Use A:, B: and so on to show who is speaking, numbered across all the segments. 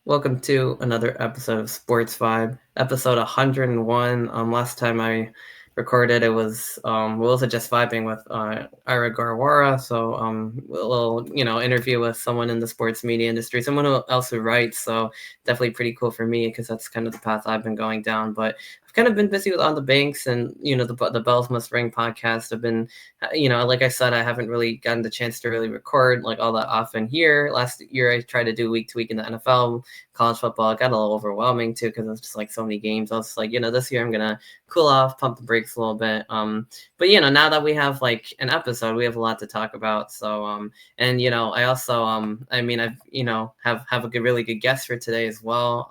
A: Welcome to another episode of SportsVibe, episode 101. Last time I recorded, it was just vibing with Ira Garwara. So a little interview with someone in the sports media industry, someone else who writes. So definitely pretty cool for me because that's kind of the path I've been going down. But I've kind of been busy with On the Banks and the Bells Must Ring podcast. I've been like I said, I haven't really gotten the chance to really record like all that often here. Last year I tried to do week to week in the NFL. College football. It got a little overwhelming too because it's just like so many games. I was like, this year I'm gonna cool off, pump the brakes a little bit. But now that we have like an episode, we have a lot to talk about. So and I also I've have a really good guest for today as well.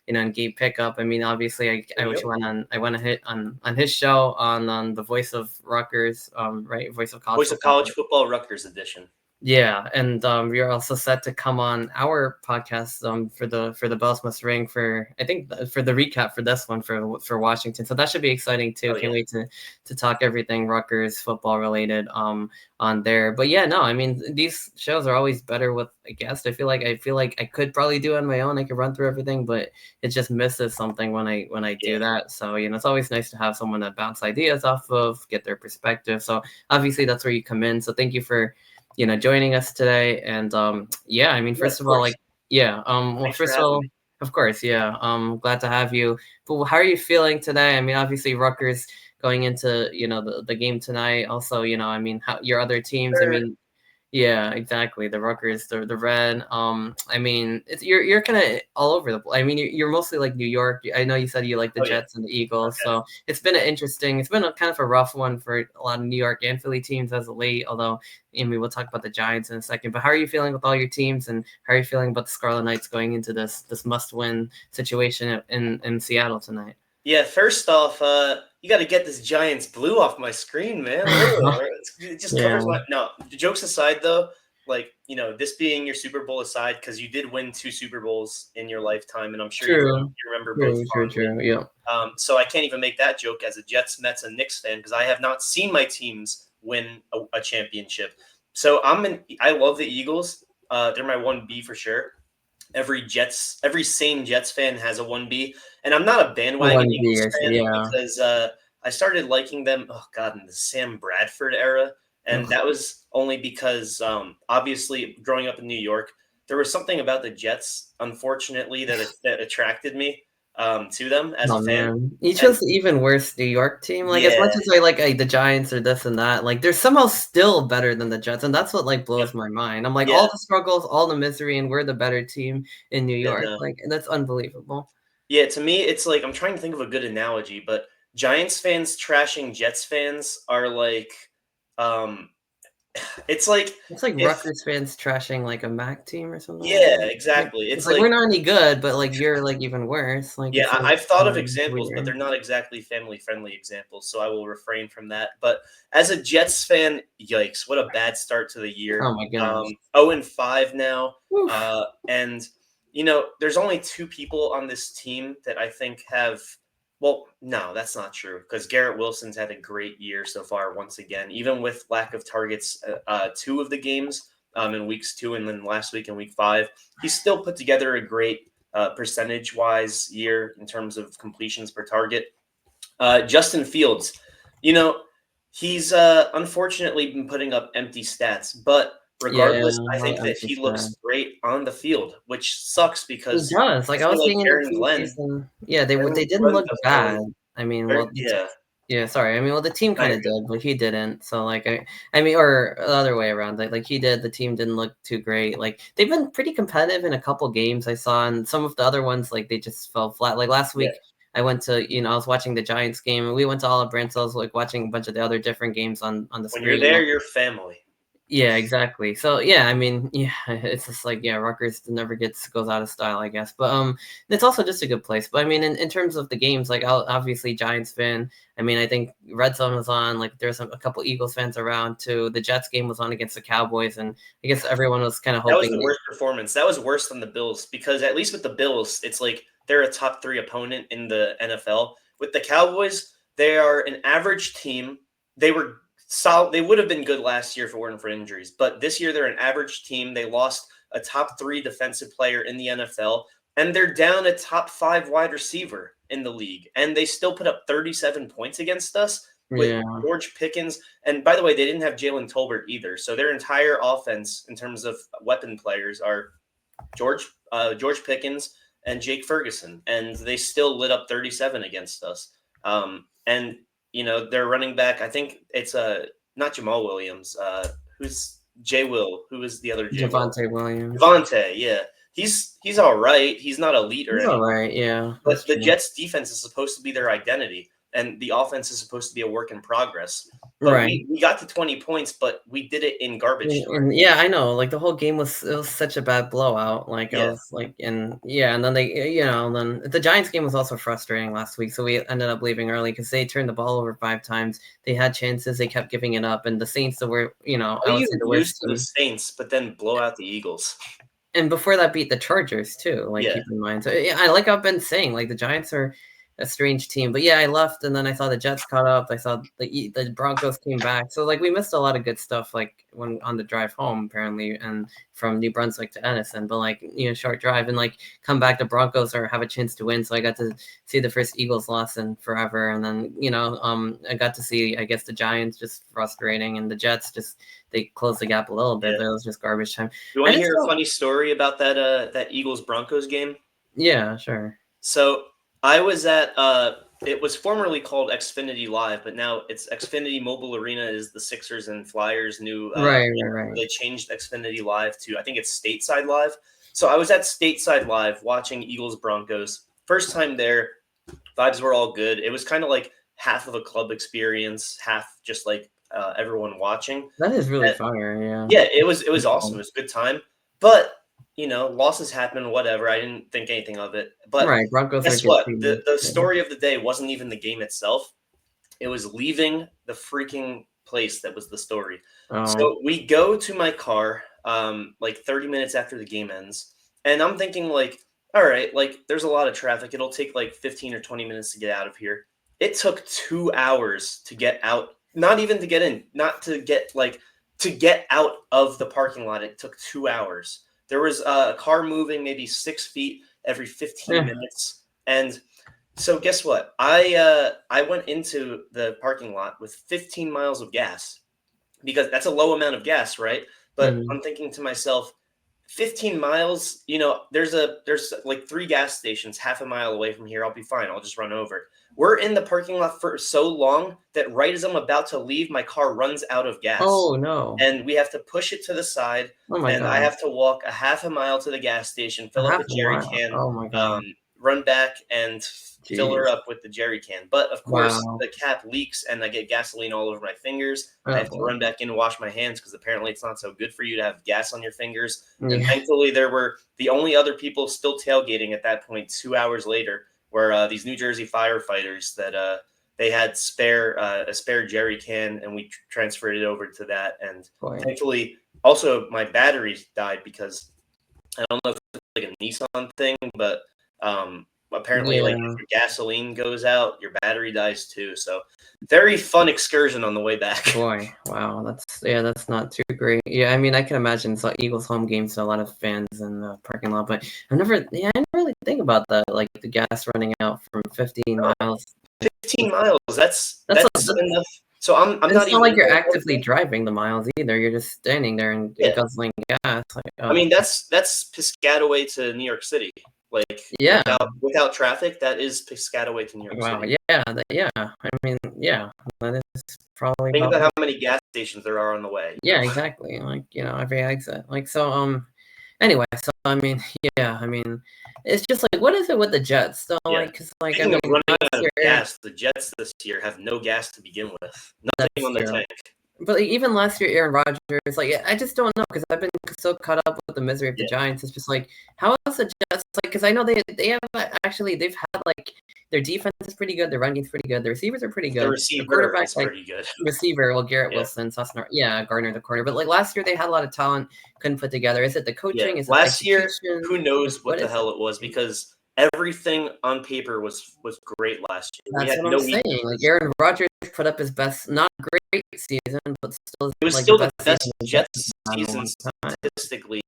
A: And Gabe Pickup. I mean, obviously I went to hit on his show on the Voice of Rutgers, right? Voice of College Football.
B: College Football Rutgers edition.
A: Yeah, and we are also set to come on our podcast for the Bells Must Ring for I think for the recap for this one for Washington. So that should be exciting too. Can't wait to talk everything Rutgers football related on there. But yeah, no, I mean these shows are always better with a guest. I feel like I could probably do it on my own. I could run through everything, but it just misses something when I do that. So it's always nice to have someone that bounce ideas off of, get their perspective. So obviously that's where you come in. So thank you for joining us today. And first of all, first of all, of course, glad to have you. But how are you feeling today? I mean, obviously Rutgers going into the game tonight. Also, how your other teams. I mean, yeah, exactly. The Rutgers, the Red. I mean, you're kind of all over the place. I mean, you're mostly like New York. I know you said you like the Jets and the Eagles, so it's been a kind of a rough one for a lot of New York and Philly teams as of late. Although, I mean, we'll talk about the Giants in a second. But how are you feeling with all your teams, and how are you feeling about the Scarlet Knights going into this must-win situation in Seattle tonight?
B: Yeah, first off, you got to get this Giants blue off my screen, man. It just covers my. No, jokes aside, though, this being your Super Bowl aside, because you did win 2 Super Bowls in your lifetime, and I'm sure you remember both.
A: True. Yeah.
B: So I can't even make that joke as a Jets, Mets, and Knicks fan because I have not seen my teams win a championship. So I love the Eagles. They're my 1B for sure. Every sane Jets fan has a 1B, and I'm not a bandwagon Eagles fan because I started liking them. Oh God, in the Sam Bradford era, and that was only because obviously growing up in New York, there was something about the Jets, unfortunately, that attracted me to them as a fan.
A: Man. You chose the even worse New York team. Like as much as I like the Giants or this and that, like they're somehow still better than the Jets, and that's what like blows my mind. I'm like all the struggles, all the misery, and we're the better team in New York. Like that's unbelievable.
B: Yeah, to me, it's like I'm trying to think of a good analogy, but Giants fans trashing Jets fans are like, it's like
A: Rutgers fans trashing like a MAC team or something.
B: Yeah, exactly.
A: It's like we're not any good, but like you're like even worse. Like
B: yeah, I've thought of examples, but they're not exactly family-friendly examples, so I will refrain from that. But as a Jets fan, yikes! What a bad start to the year.
A: Oh my god.
B: 0-5 now, and there's only 2 people on this team that I think have. Well, no, that's not true because Garrett Wilson's had a great year so far. Once again, even with lack of targets, 2 of the games in weeks 2 and then last week in week 5, he still put together a great percentage-wise year in terms of completions per target. Justin Fields, he's unfortunately been putting up empty stats, but regardless, I think that he looks great on the field, which sucks because
A: he does. Like I was thinking, they didn't look bad. I mean, sorry. I mean, the team kind of did, but he didn't. So like, I mean, or the other way around. Like he did. The team didn't look too great. Like they've been pretty competitive in a couple games I saw, and some of the other ones like they just fell flat. Like last week. I went to, I was watching the Giants game, and we went to Olive Branch. So I was like watching a bunch of the other different games on the screen.
B: When you're there, you're family.
A: Yeah, exactly. So yeah, I mean, it's just like Rutgers never goes out of style, I guess. But it's also just a good place. But I mean, in terms of the games, like obviously Giants fan. I mean, I think Red Zone was on. Like there's a couple Eagles fans around too. The Jets game was on against the Cowboys, and I guess everyone was kind of hoping
B: that was the worst performance. That was worse than the Bills because at least with the Bills, it's like they're a top 3 opponent in the NFL. With the Cowboys, they are an average team. They were solid. They would have been good last year if it weren't for injuries. But this year, they're an average team. They lost a top 3 defensive player in the NFL. and they're down a top 5 wide receiver in the league, and they still put up 37 points against us with
A: Yeah.
B: George Pickens. And by the way, they didn't have Jalen Tolbert either. So their entire offense in terms of weapon players are George Pickens and Jake Ferguson, and they still lit up 37 against us. And their running back, I think it's not Jamal Williams. Who's Jay Will? Who is the other Jay
A: Javonte Williams.
B: Javonte, yeah. He's all right. He's not elite or
A: He's
B: anything.
A: all right, yeah.
B: But the Jets' defense is supposed to be their identity, and the offense is supposed to be a work in progress. But
A: right.
B: we got to 20 points, but we did it in garbage time.
A: And yeah, I know. Like the whole game was such a bad blowout. Like I was like, and then they, then the Giants game was also frustrating last week. So we ended up leaving early because they turned the ball over 5 times. They had chances, they kept giving it up, and the Saints that were, I would say the worst
B: team. The Saints, but then blow out the Eagles.
A: And before that, beat the Chargers too. Like keep in mind. So yeah, like I've been saying, like the Giants are a strange team. But yeah, I left, and then I saw the Jets caught up. I saw the Broncos came back. So like we missed a lot of good stuff. Like when on the drive home, apparently, and from New Brunswick to Edison. But like short drive and like come back to Broncos or have a chance to win. So I got to see the first Eagles loss in forever, and then I got to see I guess the Giants just frustrating, and the Jets just. They closed the gap a little bit, but it was just garbage time.
B: You want to hear a funny story about that Eagles-Broncos game?
A: Yeah, sure.
B: So I was at it was formerly called Xfinity Live, but now it's Xfinity Mobile Arena is the Sixers and Flyers new
A: right.
B: They changed Xfinity Live to I think it's Stateside Live. So I was at Stateside Live watching Eagles-Broncos. First time there, vibes were all good. It was kind of like half of a club experience, half just like everyone watching.
A: That is really fire, yeah.
B: Yeah, it was awesome. It was a good time. But, losses happen, whatever. I didn't think anything of it. But
A: Broncos
B: guess what? The story of the day wasn't even the game itself. It was leaving the freaking place that was the story. Oh. So we go to my car like 30 minutes after the game ends. And I'm thinking like, all right, like there's a lot of traffic. It'll take like 15 or 20 minutes to get out of here. It took 2 hours to get out. Not even to get in, not to get to get out of the parking lot. It took 2 hours. There was a car moving maybe 6 feet every 15 minutes. And so guess what? I went into the parking lot with 15 miles of gas because that's a low amount of gas, right? But I'm thinking to myself, 15 miles, there's like 3 gas stations half a mile away from here. I'll be fine. I'll just run over. We're in the parking lot for so long that right as I'm about to leave, my car runs out of gas.
A: Oh, no.
B: And we have to push it to the side.
A: Oh, my God.
B: I have to walk a half a mile to the gas station, fill up a jerry can, run back and fill her up with the jerry can. But, of course, the cap leaks and I get gasoline all over my fingers. I have to run back in and wash my hands because apparently it's not so good for you to have gas on your fingers. And thankfully, there were the only other people still tailgating at that point 2 hours later. Where these New Jersey firefighters that they had a spare jerry can, and we transferred it over to that. And thankfully, also my batteries died because I don't know if it's like a Nissan thing, but apparently, like if your gasoline goes out, your battery dies too. So very fun excursion on the way back.
A: Boy, wow, that's not too great. Yeah, I mean, I can imagine it's like Eagles home games, so a lot of fans in the parking lot. But I never really think about that, like the gas running out from 15 miles.
B: 15 miles. That's enough. So I'm not even
A: like you're actively driving the miles either. You're just standing there and guzzling gas. Like,
B: I mean, that's Piscataway to New York City. Like without traffic, that is Piscataway to New York City.
A: I mean, that is probably.
B: Think about how many gas stations there are on the way.
A: Yeah, exactly. Like every exit. Like so. Anyway, so I mean, it's just like what is it with the Jets? So because
B: running out of gas, the Jets this year have no gas to begin with. Nothing on the tank.
A: But like, even last year, Aaron Rodgers, like I just don't know because I've been so caught up with the misery of the Giants. It's just like how else the Jets like because I know they've had like their defense is pretty good, their run game's pretty good, the receivers are pretty good,
B: the quarterback is pretty good.
A: Receiver, well, Garrett Wilson, Gardner the corner, but like last year they had a lot of talent, couldn't put together. Is it the coaching? Is it
B: last year? Who knows what the hell it was because everything on paper was great last year.
A: That's what I'm saying. Like Aaron Rodgers put up his best, not great season, but still
B: it was
A: like
B: still the best Jets season statistically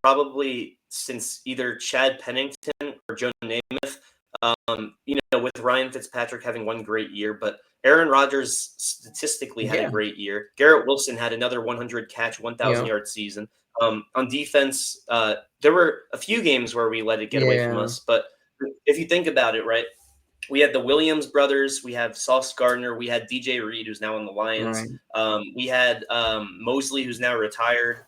B: probably since either Chad Pennington or Joe Namath. With Ryan Fitzpatrick having one great year, but Aaron Rodgers statistically had a great year. Garrett Wilson had another 100 catch, 1,000 yard season. On defense, there were a few games where we let it get away from us, but if you think about it, right, we had the Williams brothers, we have Sauce Gardner, we had DJ Reed, who's now in the Lions. Right. We had Mosley, who's now retired.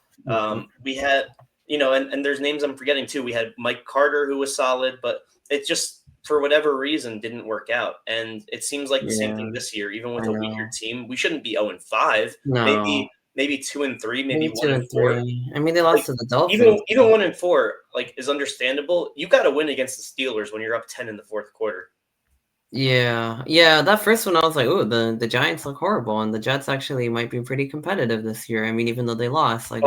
B: We had, and there's names I'm forgetting too. We had Mike Carter, who was solid, but it just, for whatever reason, didn't work out. And it seems like the same thing this year, even with a weaker team. We shouldn't be 0-5.
A: No.
B: Maybe 2-3, maybe 1-4.
A: I mean, they lost to the Dolphins.
B: Even 1-4, is understandable. You got to win against the Steelers when you're up 10 in the fourth quarter.
A: Yeah. That first one, I was like, "Oh, the Giants look horrible, and the Jets actually might be pretty competitive this year." I mean, even though they lost, I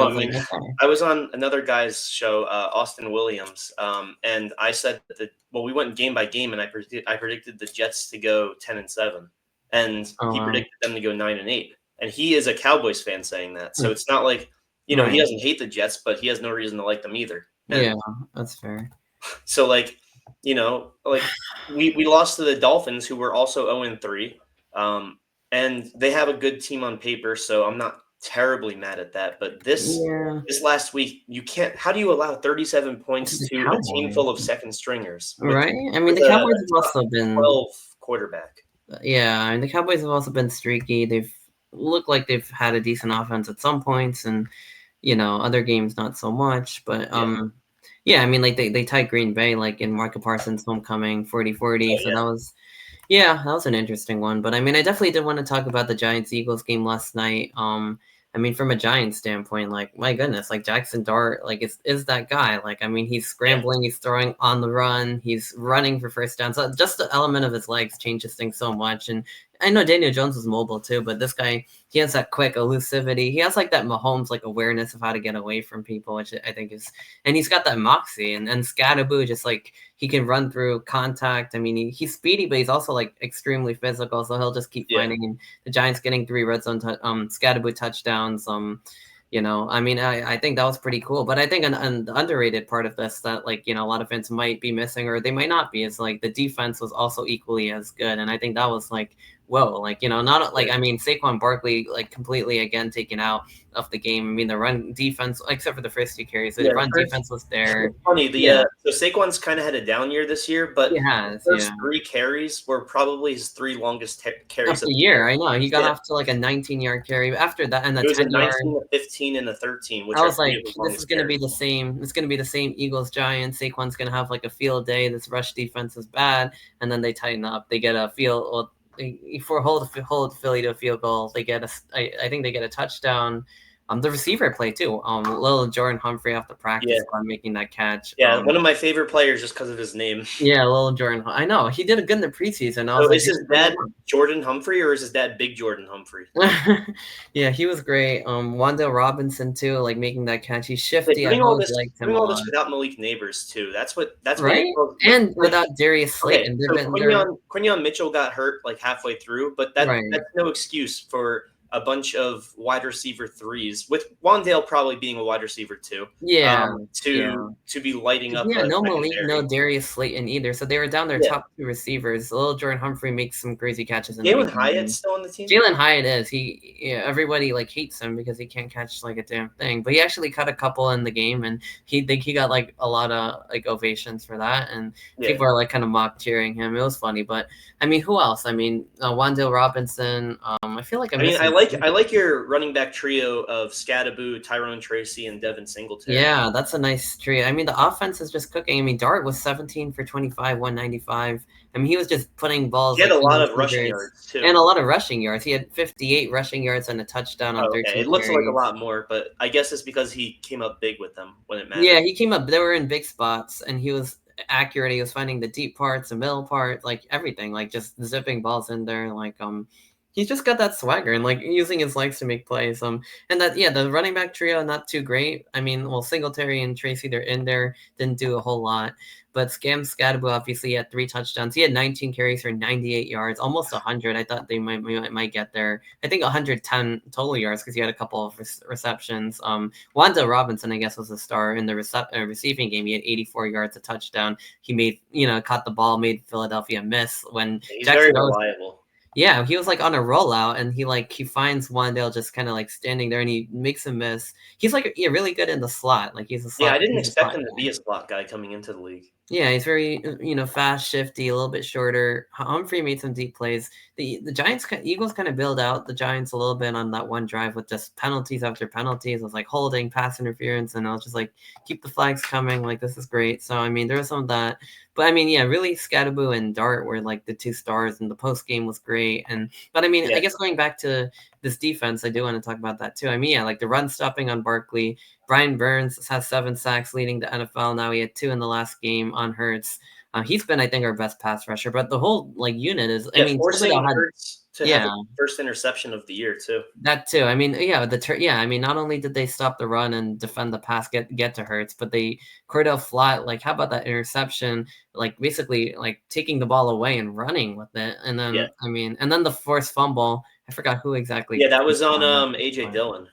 B: was on another guy's show, Austin Williams, and I said that we went game by game, and I predicted the Jets to go 10-7, and he predicted them to go 9-8, and he is a Cowboys fan saying that, so it's not like he doesn't hate the Jets, but he has no reason to like them either.
A: And that's fair.
B: So we lost to the Dolphins, who were also 0-3, and they have a good team on paper, so I'm not terribly mad at that. But this last week, you can't. How do you allow 37 points to a team full of second stringers?
A: Right. I mean, the Cowboys have also been
B: 12 quarterback.
A: Yeah, I mean, the Cowboys have also been streaky. They've looked like they've had a decent offense at some points, and other games not so much. But I mean, they tied Green Bay in Micah Parsons' homecoming 40-40. So that was an interesting one. But I mean, I definitely did want to talk about the Giants-Eagles game last night. I mean, from a Giants standpoint, my goodness, Jackson Dart, is that guy. I mean, he's scrambling, he's throwing on the run, he's running for first down. So just the element of his legs changes things so much. And I know Daniel Jones was mobile too, but this guy, he has that quick elusivity. He has that Mahomes awareness of how to get away from people, which I think is, and he's got that moxie. And Scadaboo, just he can run through contact. I mean, he's speedy, but he's also extremely physical. So he'll just keep fighting. And the Giants getting 3 red zone Scadaboo touchdowns. I mean, I think that was pretty cool. But I think an underrated part of this that a lot of fans might be missing, or they might not be, is the defense was also equally as good. And I think that was whoa, not I mean, Saquon Barkley completely again taken out of the game. I mean, the run defense, except for the first 2 carries, the run defense was there.
B: It's funny, so Saquon's kind of had a down year this year, but the first 3 carries were probably his 3 longest carries
A: of the year. I know he got off to a 19-yard carry after that, and the 10-yard,
B: 19, 15, and a 13. Which
A: I was this is going to be the same. It's going to be the same Eagles Giants. Saquon's going to have a field day. This rush defense is bad, and then they tighten up. They get a field. Well, for hold Philly to a field goal, they get I think they get a touchdown. The receiver play too. Little Jordan Humphrey off the practice squad making that catch.
B: Yeah, one of my favorite players just because of his name.
A: Yeah, little Jordan. I know he did a good in the preseason.
B: Is his dad Jordan Humphrey or is his dad Big Jordan Humphrey?
A: Yeah, he was great. Wandale Robinson too, making that catch. He's shifty.
B: Doing all this without Malik Neighbors too. That's
A: right. And without Darius Slayton.
B: Quinyon Mitchell got hurt halfway through, but that's no excuse for a bunch of wide receiver 3s, with Wandale probably being a wide receiver 2. To be lighting up.
A: Yeah, no Malik, no Darius Slayton either. So they were down their top 2 receivers. Little Jordan Humphrey makes some crazy catches.
B: Jalen Hyatt's still on the team?
A: Jalen Hyatt is. Everybody hates him because he can't catch a damn thing. But he actually caught a couple in the game, and he got a lot of ovations for that. And people are kind of mock cheering him. It was funny. But I mean, who else? I mean, Wandale Robinson. I feel like
B: I like your running back trio of Scadaboo, Tyrone Tracy, and Devin Singletary.
A: Yeah, that's a nice trio. I mean, the offense is just cooking. I mean, Dart was 17 for 25, 195. I mean, he was just putting balls.
B: He had a lot of rushing yards, too.
A: And a lot of rushing yards. He had 58 rushing yards and a touchdown on 13
B: It looks like a lot more, but I guess it's because he came up big with them when it mattered.
A: Yeah, he came up. They were in big spots, and he was accurate. He was finding the deep parts, the middle part, everything, just zipping balls in there. He's just got that swagger and like using his legs to make plays. And that the running back trio not too great. I mean, well, Singletary and Tracy they're in there, didn't do a whole lot. But Scadaboo obviously had 3 touchdowns. He had 19 carries for 98 yards, almost 100. I thought they might get there. I think 110 total yards because he had a couple of receptions. Wanda Robinson, I guess, was the star in the receiving game. He had 84 yards, a touchdown. He made caught the ball, made Philadelphia miss when
B: He's very reliable.
A: Yeah, he was like on a rollout, and he finds Wandale just kind of like standing there, and he makes him miss. He's like really good in the slot. Like he's a slot.
B: Yeah, I didn't expect him to be a slot guy coming into the league.
A: Yeah, he's very fast, shifty, a little bit shorter. Humphrey made some deep plays. The Eagles kind of build out the Giants a little bit on that one drive with just penalties after penalties. It was like holding, pass interference, and I was just like, keep the flags coming. Like this is great. So I mean, there was some of that. But I mean, yeah, really, Scadaboo and Dart were like the 2 stars, and the post game was great. But I mean, I guess going back to this defense, I do want to talk about that too. I mean, yeah, like the run stopping on Barkley. Brian Burns has 7 sacks, leading the NFL. Now he had 2 in the last game on Hurts. He's been, I think, our best pass rusher. But the whole unit is. I mean,
B: forcing Hurts to have the first interception of the year too.
A: That too. I mean, I mean, not only did they stop the run and defend the pass, get to Hurts, but Cordell Flott, like, how about that interception? Like, basically, like taking the ball away and running with it, and then I mean, and then the forced fumble. I forgot who exactly.
B: Yeah, that was on AJ Dillon.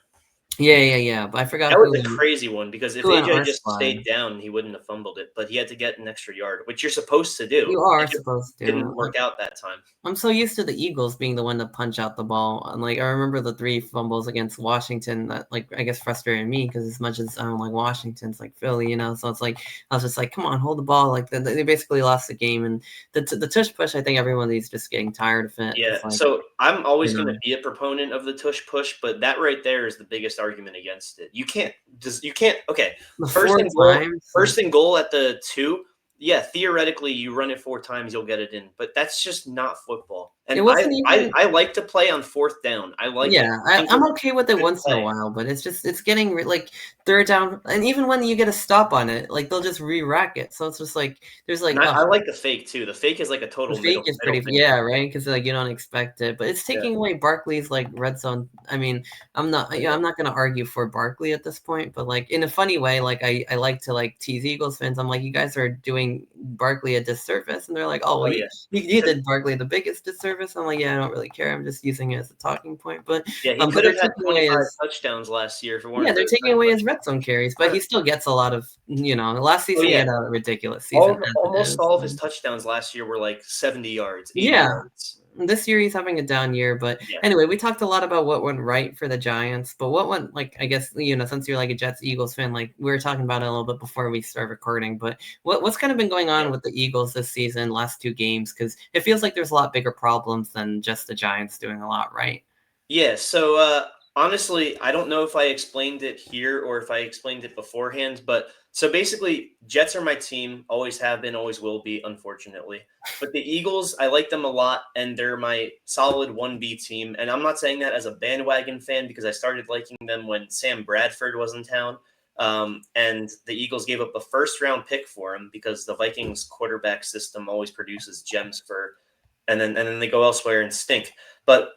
A: Yeah. But I forgot.
B: That was a crazy one because if AJ just stayed down, he wouldn't have fumbled it. But he had to get an extra yard, which you're supposed to do.
A: You are supposed to.
B: Didn't work out that time.
A: I'm so used to the Eagles being the one to punch out the ball. And like I remember the 3 fumbles against Washington that like I guess frustrated me because as much as I don't like Washington's like Philly, so it's like I was just like, come on, hold the ball. Like they basically lost the game. And the tush push, I think everyone's just getting tired of it.
B: Yeah.
A: Like,
B: so I'm always going to be a proponent of the tush push, but that right there is the biggest argument against it. You can't. Okay. First and goal at the 2. Yeah, theoretically, you run it 4 times, you'll get it in, but that's just not football. And I like to play on 4th down. I like.
A: Yeah, I'm okay with it once in a while, but it's getting like 3rd down, and even when you get a stop on it, like they'll just re-rack it. So it's just like there's like.
B: I like the fake too. The fake is like a total.
A: The fake is pretty, right? Because like you don't expect it, but it's taking away Barkley's like red zone. I mean, I'm not gonna argue for Barkley at this point, but like in a funny way, like I like to like tease Eagles fans. I'm like, you guys are doing Barkley a disservice, and they're like, oh, well, you did Barkley the biggest disservice. I'm like, yeah, I don't really care. I'm just using it as a talking point. But
B: yeah, he could have had 25 touchdowns last year for one.
A: Yeah, they're taking away his red zone carries, but he still gets a lot of last season he had a ridiculous season.
B: Almost all of his touchdowns last year were like 70 yards. 80
A: yeah.
B: yards.
A: This year he's having a down year, but anyway, we talked a lot about what went right for the Giants, but what went, like, I guess, since you're like a Jets Eagles fan, like we were talking about it a little bit before we start recording, but what's kind of been going on with the Eagles this season, last 2 games, because it feels like there's a lot bigger problems than just the Giants doing a lot right.
B: Yeah, so honestly, I don't know if I explained it here or if I explained it beforehand, but so basically, Jets are my team, always have been, always will be, unfortunately. But the Eagles, I like them a lot, and they're my solid 1B team. And I'm not saying that as a bandwagon fan because I started liking them when Sam Bradford was in town. And the Eagles gave up a first-round pick for him because the Vikings quarterback system always produces gems and then they go elsewhere and stink. But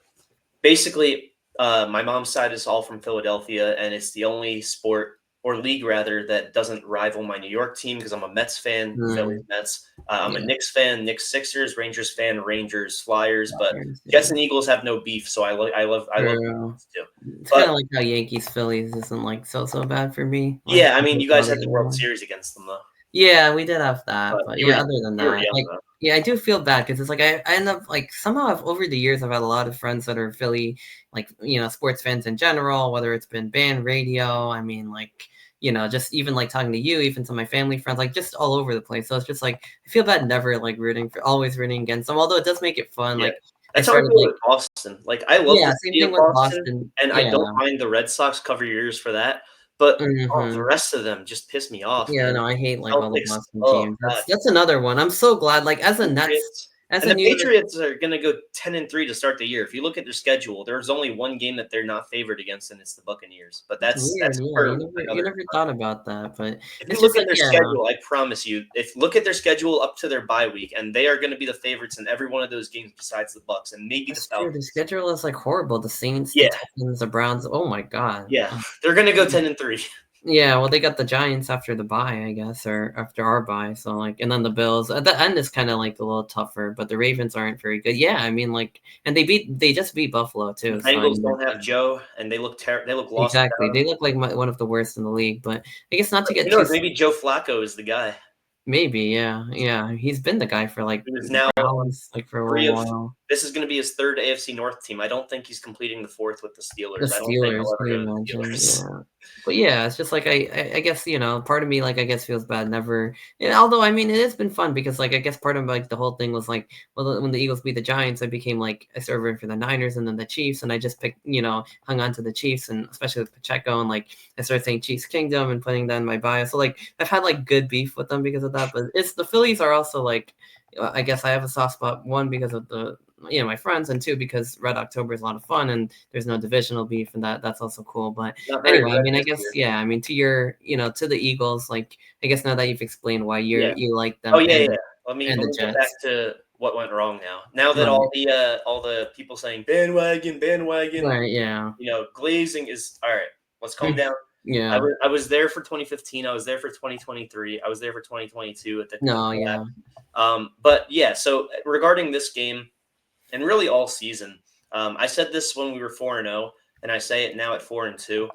B: basically, my mom's side is all from Philadelphia, and it's the only sport or league rather that doesn't rival my New York team because I'm a Mets fan, Phillies Mets. I'm a Knicks fan, Knicks Sixers, Rangers fan, Rangers Flyers. But Jets and Eagles have no beef, so I love Eagles too.
A: It's kind of like how Yankees Phillies isn't like so bad for me.
B: Like, yeah, I mean you guys had the World Series against them though.
A: Yeah, we did have that, but other than that, like, I do feel bad because it's like I end up like somehow over the years I've had a lot of friends that are Philly, like sports fans in general, whether it's been band radio. I mean, like just even like talking to you, even to my family friends, like just all over the place. So it's just like I feel bad never like always rooting against them. Although it does make it fun. Like
B: that's how I feel with Boston. Like I love the city of Boston, and I don't mind the Red Sox. Cover your ears for that. But the rest of them just piss me off.
A: Yeah, man. No, I hate like all the Boston teams. That's another one. I'm so glad. Like as a as
B: And
A: a
B: the
A: New
B: Patriots are going to go 10-3 to start the year. If you look at their schedule, there's only one game that they're not favored against, and it's the Buccaneers. But
A: It's
B: that's
A: weird, yeah,
B: for
A: you
B: another
A: never thought about that, but
B: If you
A: it's
B: look
A: just
B: at
A: like,
B: their
A: yeah,
B: schedule, I promise you, if look at their schedule up to their bye week, and they are going to be the favorites in every one of those games besides the Bucks and maybe the
A: that's true. The
B: Falcons.
A: schedule is, like, horrible. The Saints, the
B: Yeah,
A: Texans, the Browns, oh my god.
B: yeah, they're going to go 10-3.
A: Yeah, well, they got the Giants after the bye, I guess, or after our bye, so, like, and then the Bills. At the end is kinda, like, a little tougher, but the Ravens aren't very good. Yeah, I mean, like, and they just beat Buffalo
B: The
A: too, so, I
B: Bengals
A: mean,
B: don't have Joe, and they look lost
A: exactly.
B: without
A: They
B: him.
A: look like one of the worst in the league, but I guess not to
B: Who
A: get too
B: knows? Maybe Joe Flacco is the guy.
A: maybe, yeah, yeah. He's been the guy for, like,
B: He was
A: the
B: now on
A: Browns, like, for a
B: three
A: little
B: of.
A: while.
B: This is going to be his third AFC North team. I don't think he's completing the fourth with the
A: The
B: Steelers. I don't think
A: Steelers,
B: he'll
A: can
B: ever
A: you
B: go to the
A: imagine?
B: Steelers.
A: Yeah. But, yeah, it's just like I guess, part of me, like, I guess feels bad never although, I mean, it has been fun because, like, I guess part of, like, the whole thing was, like, well, when the Eagles beat the Giants, I became, like, I started rooting for the Niners and then the Chiefs, and I just picked hung on to the Chiefs, and especially with Pacheco, and, like, I started saying Chiefs Kingdom and putting that in my bio. So, like, I've had, like, good beef with them because of that, but it's the Phillies are also, like, I guess I have a soft spot, one, because of my friends, and two, because Red October is a lot of fun, and there's no divisional beef, and that's also cool. But
B: Not very
A: anyway, I
B: red
A: mean, I
B: this
A: guess,
B: year.
A: yeah, I mean, to the Eagles, like, I guess now that you've explained why
B: Yeah.
A: you like
B: Oh
A: them
B: yeah,
A: and
B: yeah. Let
A: the
B: me get back
A: Jets.
B: to what went wrong now. Now that
A: Right.
B: all the people saying bandwagon, bandwagon,
A: Right, yeah.
B: glazing is all right. Let's calm down.
A: Yeah.
B: I was there for 2015. I was there for 2023. I was there for 2022 at the
A: No,
B: collab.
A: yeah.
B: But yeah, so regarding this game and really all season, I said this when we were 4-0, and I say it now at 4-2.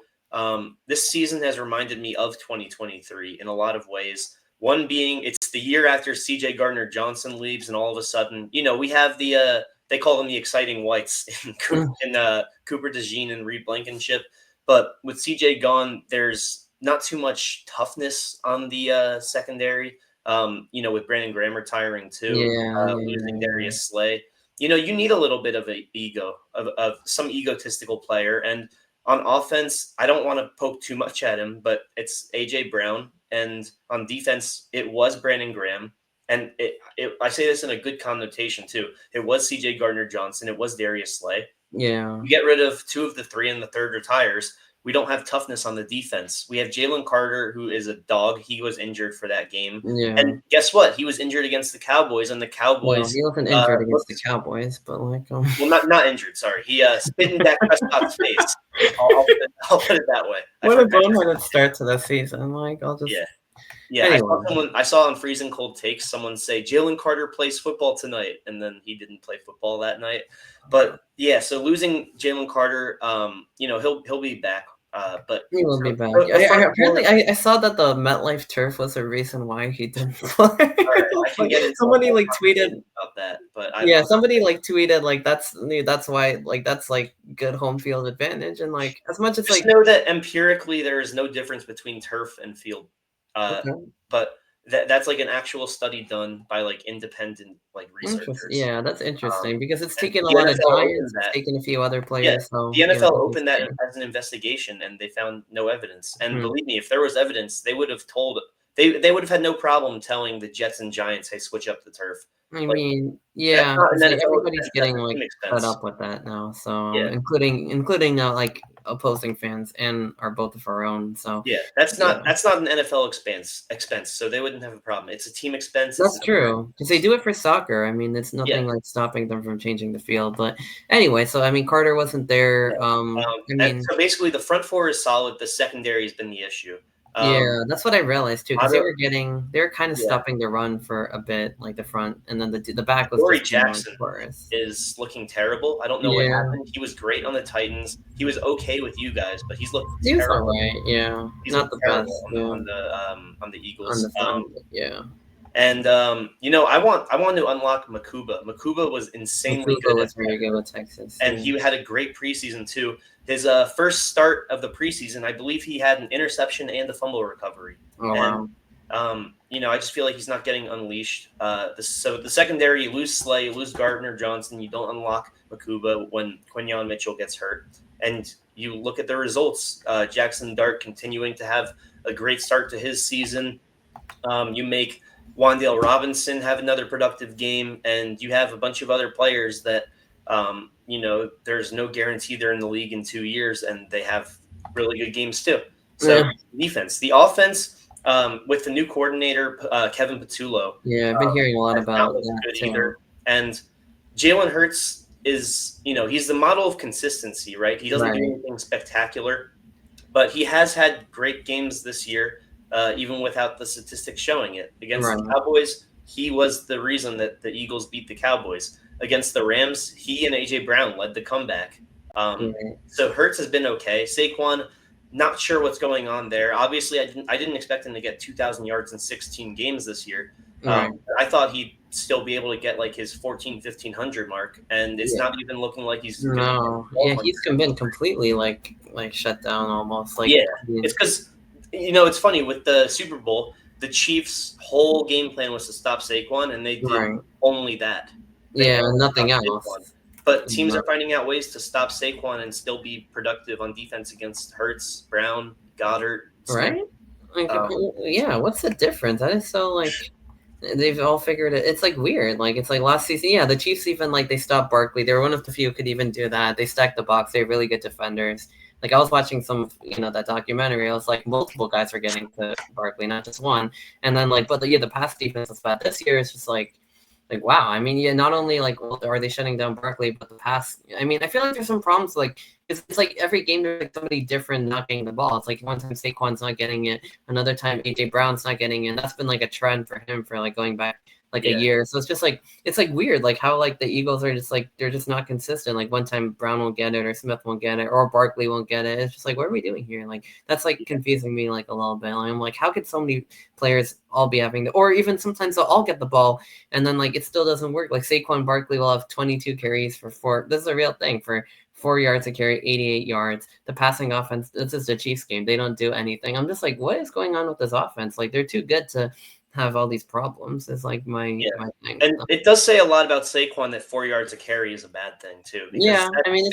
B: This season has reminded me of 2023 in a lot of ways. One being it's the year after CJ Gardner Johnson leaves, and all of a sudden, we have they call them the exciting whites in Cooper DeJean and Reed Blankenship. But with CJ gone, there's not too much toughness on the secondary. With Brandon Graham retiring too,
A: Yeah,
B: losing
A: yeah.
B: Darius Slay. You need a little bit of an ego, of some egotistical player. And on offense, I don't want to poke too much at him, but it's A.J. Brown. And on defense, it was Brandon Graham. And I say this in a good connotation too. It was C.J. Gardner-Johnson. It was Darius Slay.
A: Yeah.
B: You get rid of two of the three, and the third retires. We don't have toughness on the defense. We have Jalen Carter, who is a dog. He was injured for that game.
A: Yeah.
B: And guess what? He was injured against the Cowboys, and the
A: Well,
B: Cowboys
A: he wasn't injured against the
B: looked
A: Cowboys, but, like,
B: well, not injured. Sorry, he spit in Dak Prescott's face. I'll put it that way.
A: what a boneheaded start to the season. Like, I'll just
B: Yeah, yeah.
A: anyway.
B: I saw on Freezing Cold Takes someone say Jalen Carter plays football tonight, and then he didn't play football that night. But yeah, so losing Jalen Carter, he'll be back. But
A: He will be back.
B: Apparently,
A: I saw that the MetLife turf was a reason why he didn't play.
B: all right, I can get into
A: Somebody, like, tweeted
B: about that, but
A: somebody, like, tweeted, like, that's why, like, that's, like, good home field advantage, and, like, as much as,
B: just
A: like,
B: know that empirically there is no difference between turf and field.
A: okay,
B: But that's like an actual study done by like independent like researchers.
A: yeah, that's interesting because it's
B: And
A: taken a
B: the
A: lot of
B: NFL opened
A: Giants, it's
B: that.
A: taken a few other
B: Yeah,
A: players, so,
B: the NFL
A: it's
B: opened that
A: fair.
B: as an investigation, and they found no evidence. And
A: Hmm.
B: believe me, if there was evidence, they would have told. They would have had no problem telling the Jets and Giants, "Hey, switch up the turf."
A: I
B: Like
A: mean,
B: that's
A: yeah,
B: not an
A: 'cause, like,
B: NFL
A: everybody's
B: expense. That's
A: getting,
B: a
A: like,
B: team
A: fed
B: expense.
A: up with that now, so,
B: Yeah,
A: including, like, opposing fans and our both of our own, so,
B: yeah.
A: yeah.
B: That's not an NFL expense. So they wouldn't have a problem. It's a team expense. It's
A: That's
B: a
A: true, because they do it for soccer. I mean, it's
B: yeah.
A: nothing, like, stopping them from changing the field, but anyway, so, I mean, Carter wasn't there, I
B: And
A: mean,
B: so basically, the front four is solid. The secondary has been the issue.
A: yeah, that's what I realized too, because
B: Otto,
A: they were kinda
B: yeah,
A: stopping the run for a bit, like, the front, and then the back was
B: Corey
A: just more
B: Jackson
A: porous.
B: is looking terrible. I don't know what
A: Yeah,
B: happened. He was great on the Titans. He was okay with you guys, but he's looked
A: he was
B: terrible.
A: alright, yeah,
B: He's
A: not
B: looked
A: the
B: terrible
A: best, yeah,
B: on the
A: on
B: Eagles.
A: the front, yeah.
B: And I want to unlock Makuba. Makuba was insanely
A: Vancouver
B: good at
A: was very good with Texas,
B: and
A: yeah.
B: he had a great preseason too. His first start of the preseason, I believe he had an interception and a fumble recovery.
A: Oh,
B: And
A: wow.
B: I just feel like he's not getting unleashed. So the secondary, you lose Slay, you lose Gardner Johnson, you don't unlock Makuba when Quinyon Mitchell gets hurt. And you look at the results. Jackson Dart continuing to have a great start to his season. You make Wan'Dale Robinson have another productive game, and you have a bunch of other players that, there's no guarantee they're in the league in 2 years, and they have really good games too. So defense, the offense, with the new coordinator, Kevin Patullo.
A: Yeah, I've been hearing a lot about that
B: good
A: too.
B: either. And Jalen Hurts is, he's the model of consistency, right? He doesn't do anything spectacular, but he has had great games this year, even without the statistics showing it. Against the Cowboys, he was the reason that the Eagles beat the Cowboys. Against the Rams, he and A.J. Brown led the comeback. So Hurts has been okay. Saquon, not sure what's going on there. Obviously, I didn't expect him to get 2,000 yards in 16 games this year. I thought he'd still be able to get like his 1,500 mark, and it's not even looking like he's
A: he's been completely like shut down almost. Like
B: it's because it's funny with the Super Bowl, the Chiefs' whole game plan was to stop Saquon, and they did only that.
A: Nothing else.
B: Saquon. But teams are finding out ways to stop Saquon and still be productive on defense against Hurts, Brown, Goddard.
A: Right? Like, what's the difference? That is so like they've all figured it. It's like weird. Like it's like last season, the Chiefs even like they stopped Barkley. They were one of the few who could even do that. They stacked the box. They have really good defenders. Like I was watching some, that documentary. I was like, multiple guys are getting to Barkley, not just one. And then like, but the pass defense is bad. This year it's just like wow. I mean, not only like are they shutting down Barkley, but the pass. I mean, I feel like there's some problems. Like it's like every game there's like somebody different not getting the ball. It's like one time Saquon's not getting it, another time AJ Brown's not getting it. That's been like a trend for him for like going back like a year. So it's just like it's like weird, like how like the Eagles are just like they're just not consistent. Like one time Brown won't get it, or Smith won't get it, or Barkley won't get it. It's just like what are we doing here? Like that's like confusing me like a little bit. Like, I'm like, how could so many players all be having or even sometimes they'll all get the ball and then like it still doesn't work. Like Saquon Barkley will have 22 carries for 4. This is a real thing for 4 yards a carry, 88 yards. The passing offense, this is the Chiefs game. They don't do anything. I'm just like, what is going on with this offense? Like they're too good to have all these problems. Is like my thing.
B: And it does say a lot about Saquon that 4 yards a carry is a bad thing too.
A: I mean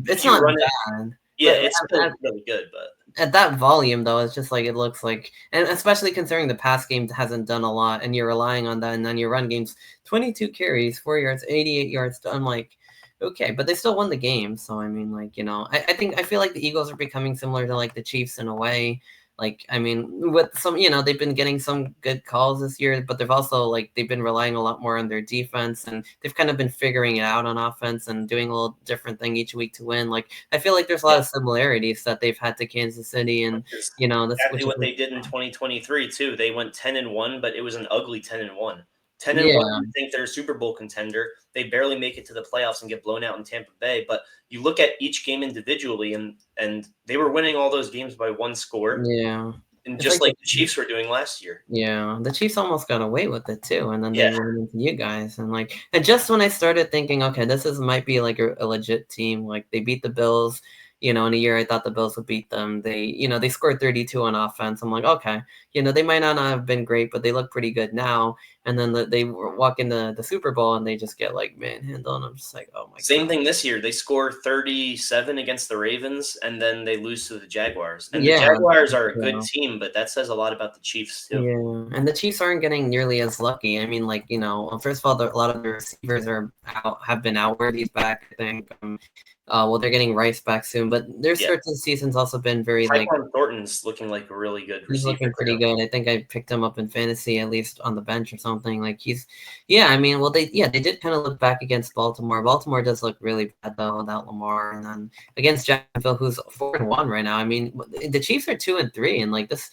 A: it's not bad.
B: Yeah, it's still really good, but
A: at that volume though, it's just like it looks like, and especially considering the pass game hasn't done a lot, and you're relying on that, and then your run game's 22 carries, 4 yards, 88 yards. I'm like, okay, but they still won the game. So I mean, like I feel like the Eagles are becoming similar to like the Chiefs in a way. Like, I mean, with some, they've been getting some good calls this year, but they've also like they've been relying a lot more on their defense, and they've kind of been figuring it out on offense and doing a little different thing each week to win. Like, I feel like there's a lot of similarities that they've had to Kansas City, and that's
B: exactly what they did in 2023 too. They went 10-1, but it was an ugly 10-1. 10-1, you think they're a Super Bowl contender. They barely make it to the playoffs and get blown out in Tampa Bay. But you look at each game individually, and they were winning all those games by one score.
A: Yeah.
B: And it's just like the Chiefs were doing last year.
A: Yeah. The Chiefs almost got away with it too. And then they ran into you guys. And just when I started thinking, okay, might be like a legit team. Like they beat the Bills. In a year, I thought the Bills would beat them. They, they scored 32 on offense. I'm like, okay, they might not have been great, but they look pretty good now. And then they walk into the Super Bowl and they just get like manhandled. And I'm just like, oh my god.
B: Same thing this year. They score 37 against the Ravens, and then they lose to the Jaguars. And the Jaguars are a good team, but that says a lot about the Chiefs too.
A: Yeah, and the Chiefs aren't getting nearly as lucky. I mean, like first of all, a lot of the receivers have been out. Where he's back, I think. They're getting Rice back soon, but their start to the season's also been very
B: Tyquan Thornton's looking like a really good receiver.
A: He's looking pretty good. I think I picked him up in fantasy, at least on the bench or something. Like I mean, well, they did kind of look back against Baltimore. Baltimore does look really bad though without Lamar, and then against Jacksonville, who's 4-1 right now. I mean, the Chiefs are 2-3, and like this.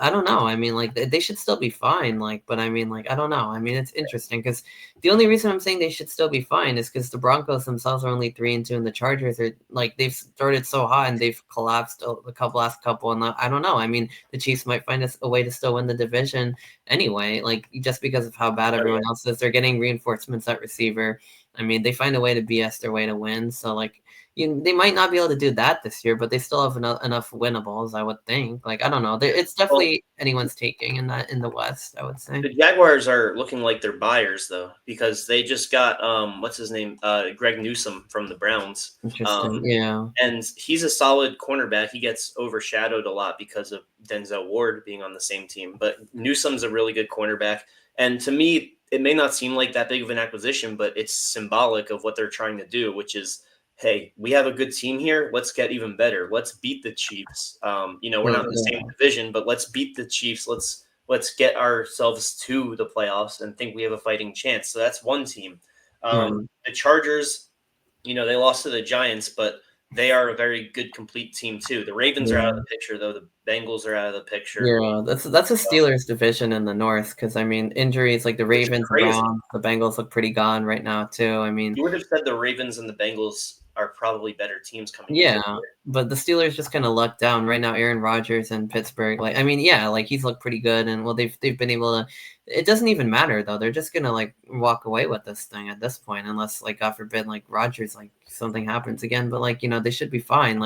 A: I don't know. I mean, like they should still be fine. Like, but I mean, like I don't know. I mean, it's interesting because the only reason I'm saying they should still be fine is because the Broncos themselves are only 3-2, and the Chargers are like they've started so hot and they've collapsed the last couple. And I don't know. I mean, the Chiefs might find a way to still win the division anyway. Like just because of how bad everyone else is, they're getting reinforcements at receiver. I mean, they find a way to BS their way to win. So like. they might not be able to do that this year, but they still have enough winnables, I would think. Like, I don't know. It's definitely anyone's taking in the West, I would say.
B: The Jaguars are looking like they're buyers though, because they just got what's his name, Greg Newsome from the Browns.
A: Interesting. Yeah.
B: And he's a solid cornerback. He gets overshadowed a lot because of Denzel Ward being on the same team, but Newsome's a really good cornerback. And to me, it may not seem like that big of an acquisition, but it's symbolic of what they're trying to do, which is, hey, we have a good team here. Let's get even better. Let's beat the Chiefs. We're not in the same division, but let's beat the Chiefs. Let's get ourselves to the playoffs and think we have a fighting chance. So that's one team. The Chargers, they lost to the Giants, but they are a very good, complete team too. The Ravens are out of the picture, though. The Bengals are out of the picture.
A: Yeah, that's a Steelers division in the North, because injuries like the Ravens, Browns, the Bengals look pretty gone right now too.
B: You would have said the Ravens and the Bengals are probably better teams coming.
A: Yeah, but the Steelers just kind of lucked down right now. Aaron Rodgers in Pittsburgh, he's looked pretty good, and they've been able to. It doesn't even matter though; they're just gonna walk away with this thing at this point, unless God forbid Rodgers something happens again. But they should be fine.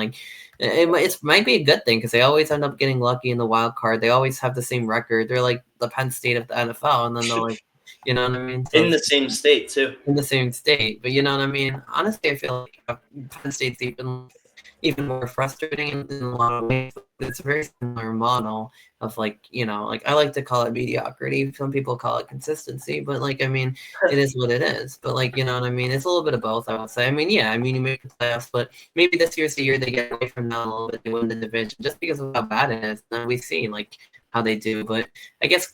A: It might be a good thing, because they always end up getting lucky in the wild card. They always have the same record. They're like the Penn State of the NFL, and then they'll you know what I mean?
B: So in the same state, too.
A: In the same state. But you know what I mean? Honestly, I feel like Penn State's even more frustrating in a lot of ways. It's a very similar model of I like to call it mediocrity. Some people call it consistency, but it is what it is. But you know what I mean? It's a little bit of both, I would say. You make the playoffs, but maybe this year's the year they get away from that a little bit. They win the division just because of how bad it is. And we see how they do, but I guess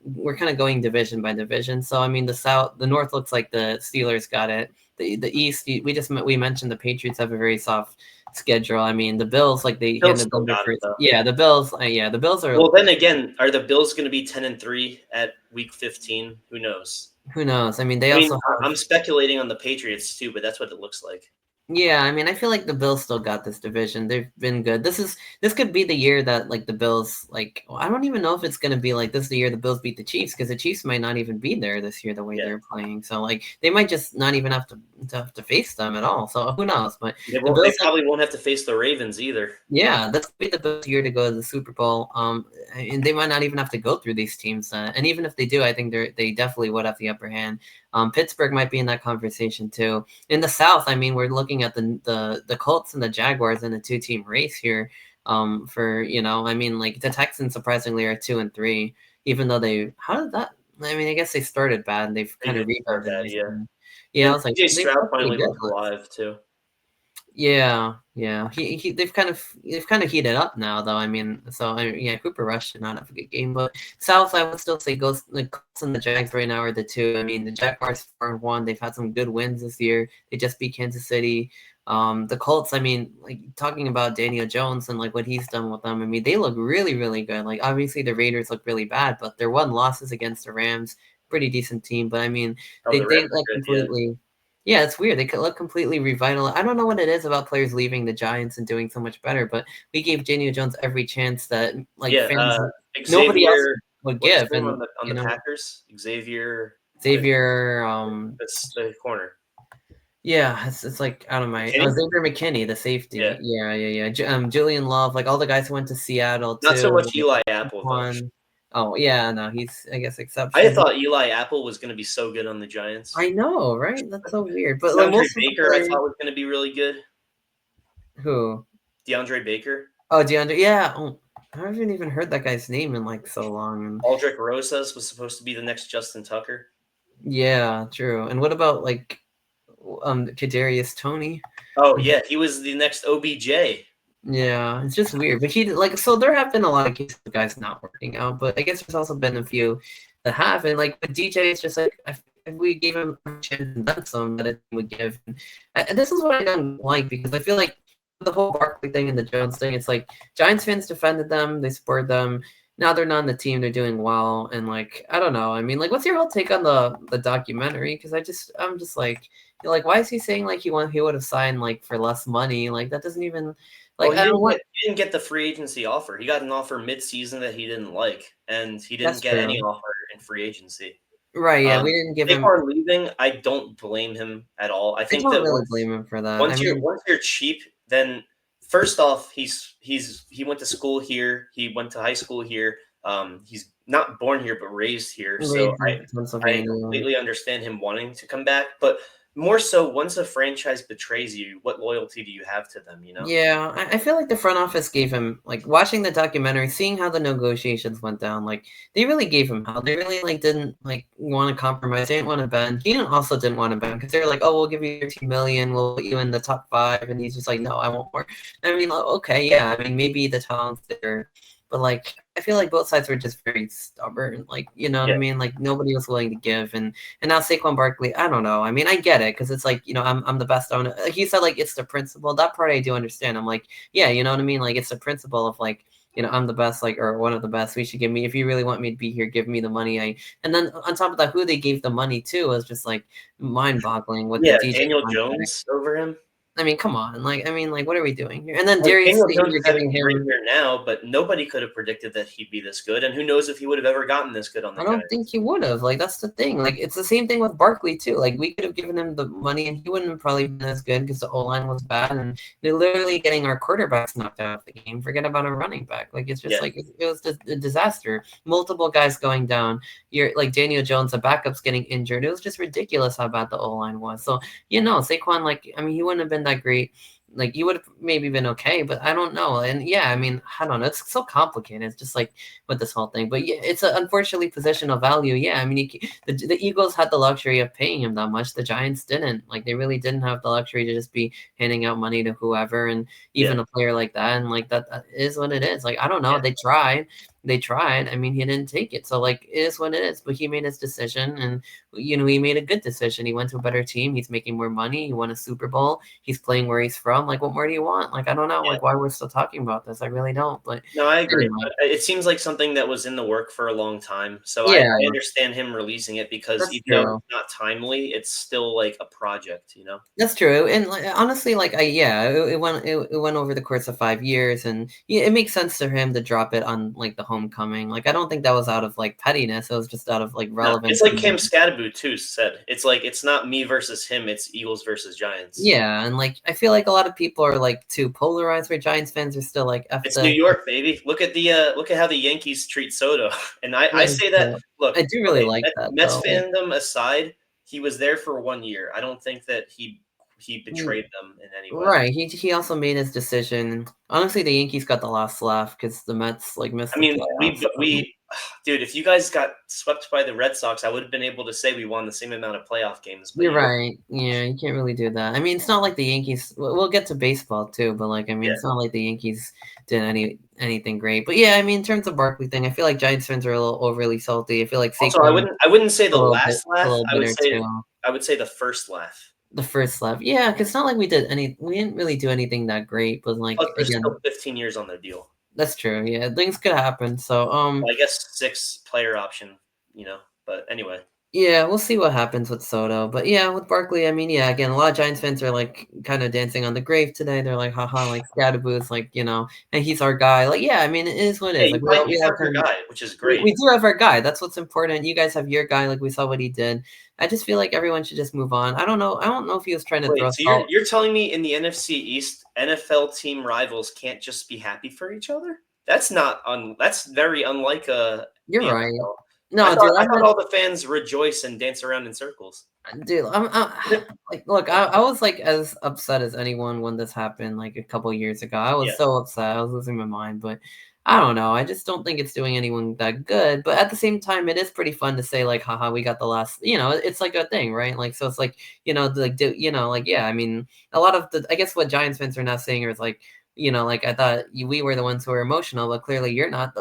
A: we're kind of going division by division. So the North looks like the Steelers got it. The East, we mentioned the Patriots have a very soft schedule. The Bills, the Bills. The Bills are.
B: Well, then again, are the Bills going to be 10-3 at Week 15? Who knows?
A: Who knows?
B: I'm speculating on the Patriots too, but that's what it looks like.
A: Yeah, I feel like the Bills still got this division. They've been good. This could be the year that the Bills I don't even know if it's gonna be this is the year the Bills beat the Chiefs, because the Chiefs might not even be there this year the way they're playing. So they might just not even have to face them at all. So who knows? But
B: they probably won't have to face the Ravens either.
A: Yeah, that's be the Bills' year to go to the Super Bowl. And they might not even have to go through these teams. And even if they do, I think they definitely would have the upper hand. Pittsburgh might be in that conversation too. In the South, we're looking at the Colts and the Jaguars in a 2-team race here. The Texans surprisingly are 2-3, even though how did that? I guess they started bad and they've kind of rebounded. Yeah, I was
B: DJ Stroud finally looked alive too.
A: Yeah. They've kind of heated up now, though. Cooper Rush did not have a good game, but South, I would still say goes the Colts and the Jags right now are the two. The Jaguars 4-1. They've had some good wins this year. They just beat Kansas City. The Colts, talking about Daniel Jones and what he's done with them. They look really, really good. Obviously the Raiders look really bad, but their one losses against the Rams, pretty decent team. But they look completely. Yeah, it's weird. They could look completely revitalized. I don't know what it is about players leaving the Giants and doing so much better, but we gave Daniel Jones every chance that fans, nobody else would give. And
B: on the Packers, Xavier.
A: That's
B: the corner.
A: Yeah, it's out of my Xavier McKinney, the safety. Yeah. Julian Love, all the guys who went to Seattle too.
B: Not so much Eli Apple.
A: Oh yeah, no, he's exceptional.
B: I thought Eli Apple was going to be so good on the Giants.
A: I know, right? That's so weird. But
B: DeAndre Baker, I thought was going to be really good.
A: Who?
B: DeAndre Baker.
A: Oh, DeAndre. Yeah. Oh, I haven't even heard that guy's name in so long.
B: Aldrick Rosas was supposed to be the next Justin Tucker.
A: Yeah, true. And what about Kadarius Toney?
B: Oh yeah, he was the next OBJ.
A: Yeah, it's just weird. But so there have been a lot of cases of guys not working out, but I guess there's also been a few that have. And with DJ, it's just if we gave him a chance and done some, that it would give. And this is what I don't like, because I feel like the whole Barkley thing and the Jones thing, it's Giants fans defended them, they supported them. Now they're not on the team, they're doing well, and I don't know. What's your whole take on the documentary? Because I'm just why is he saying he would have signed for less money? That doesn't even.
B: He didn't get the free agency offer. He got an offer mid-season that he didn't like, and he didn't get any offer in free agency.
A: Right, yeah, we didn't give him.
B: Saquon leaving, I don't blame him at all. I
A: I
B: think
A: don't
B: that
A: really blame him for that. I mean,
B: once you're cheap, then first off, he went to school here. He went to high school here. He's not born here, but raised here. So
A: raised in
B: I
A: Pennsylvania.
B: completely understand him wanting to come back. But more so, once a franchise betrays you, what loyalty do you have to them? You know?
A: Yeah, I feel like the front office gave him, like, watching the documentary, seeing how the negotiations went down, like, they really gave him hell. They really, like, didn't, like, want to compromise. They didn't want to bend. He also didn't want to bend because they were like, oh, we'll give you 13 million. We'll put you in the top 5. And he's just like, no, I want more. I mean, like, okay, yeah. I mean, maybe the talent's there. But, like, I feel like both sides were just very stubborn. Like, you know what I mean? Like, nobody was willing to give. And now Saquon Barkley, I don't know. I mean, I get it because it's like, you know, I'm the best owner. Like he said, like, it's the principle. That part I do understand. I'm like, yeah, you know what I mean? Like, it's the principle of, like, you know, I'm the best, like, or one of the best. We should give me, if you really want me to be here, give me the money. And then on top of that, who they gave the money to was just, like, mind-boggling with the DJ
B: Daniel
A: contract.
B: Jones over him.
A: I mean, come on. Like, I mean, like, what are we doing here? And then
B: Like,
A: Darius
B: Daniel
A: Slayton,
B: Jones
A: you're
B: is having
A: giving
B: a great
A: him.
B: year now, but nobody could have predicted that he'd be this good. And who knows if he would have ever gotten this good on the
A: I don't
B: Giants.
A: think he would have. Like, that's the thing. Like, it's the same thing with Barkley, too. Like, we could have given him the money, and he wouldn't have probably been as good because the O-line was bad. And they're literally getting our quarterbacks knocked out of the game. Forget about a running back. Like, it's just like, it was just a disaster. Multiple guys going down. You're like Daniel Jones, the backup's getting injured. It was just ridiculous how bad the O-line was. So, you know, Saquon, like, I mean, he wouldn't have been that great. Like, you would have maybe been okay, but I don't know. And yeah, I mean, I don't know. It's so complicated. It's just like with this whole thing. But yeah, it's unfortunately positional value. Yeah, I mean, the Eagles had the luxury of paying him that much. The Giants didn't. Like, they really didn't have the luxury to just be handing out money to whoever, and even a player like that. And like that is what it is. Like, I don't know. They tried. They tried. I mean, he didn't take it. So, like, it is what it is. But he made his decision, and, you know, he made a good decision. He went to a better team. He's making more money. He won a Super Bowl. He's playing where he's from. Like, what more do you want? Like, I don't know. Like, why we're still talking about this. I really don't. But
B: no, I agree.
A: anyway.
B: It seems like something that was in the work for a long time. So I understand him releasing it because
A: That's
B: even though it's not timely, it's still like a project, you know?
A: That's true. And like, honestly, like, it went over the course of 5 years, and it makes sense for him to drop it on, like, the homecoming. Like, I don't think that was out of, like, pettiness. It was just out of, like, relevance.
B: It's like Cam Scadaboo too said. It's like, it's not me versus him. It's Eagles versus Giants.
A: Yeah, and, like, I feel like a lot of people are, like, too polarized, where Giants fans are still like,
B: it's New York, baby. Look at how the Yankees treat Soto. And I say that, look,
A: I do really like that.
B: Mets fandom aside, he was there for 1 year. I don't think that he betrayed them in any way.
A: Right. He also made his decision. Honestly, the Yankees got the last laugh because the Mets, like, missed.
B: I mean, dude, if you guys got swept by the Red Sox, I would have been able to say we won the same amount of playoff games. But
A: you're right. Yeah, you can't really do that. I mean, it's not like the Yankees. We'll get to baseball too, but, like, I mean, it's not like the Yankees did anything great. But yeah, I mean, in terms of Barkley thing, I feel like Giants fans are a little overly salty. I feel like Saquon,
B: also, I wouldn't say the last laugh. I would say the first laugh.
A: The first laugh, yeah, because it's not like we didn't really do anything that great, but, like,
B: they're still 15 years on their deal.
A: That's true. Yeah, things could happen. So,
B: well, I guess 6-player option, you know. But anyway.
A: Yeah, we'll see what happens with Soto. But yeah, with Barkley, I mean, yeah, again, a lot of Giants fans are, like, kind of dancing on the grave today. They're like, haha, like, Scadaboo's, like, you know, and he's our guy. Like, yeah, I mean, it is what it is. Like,
B: we have our guy, which is great.
A: We do have our guy. That's what's important. You guys have your guy. Like, we saw what he did. I just feel like everyone should just move on. I don't know if he was trying to throw.
B: So you're telling me in the NFC East, NFL team rivals can't just be happy for each other? That's that's very unlike a.
A: You're right.
B: NFL.
A: No,
B: I thought all the fans rejoice and dance around in circles.
A: Dude, I'm like, look, I was, like, as upset as anyone when this happened, like, a couple years ago. I was so upset. I was losing my mind, but I don't know. I just don't think it's doing anyone that good. But at the same time, it is pretty fun to say, like, haha, we got the last, you know, it's like a thing, right? Like, so it's like, you know, like, like, yeah, I mean, a lot of I guess what Giants fans are now saying is, like, you know, like, I thought we were the ones who were emotional, but clearly you're not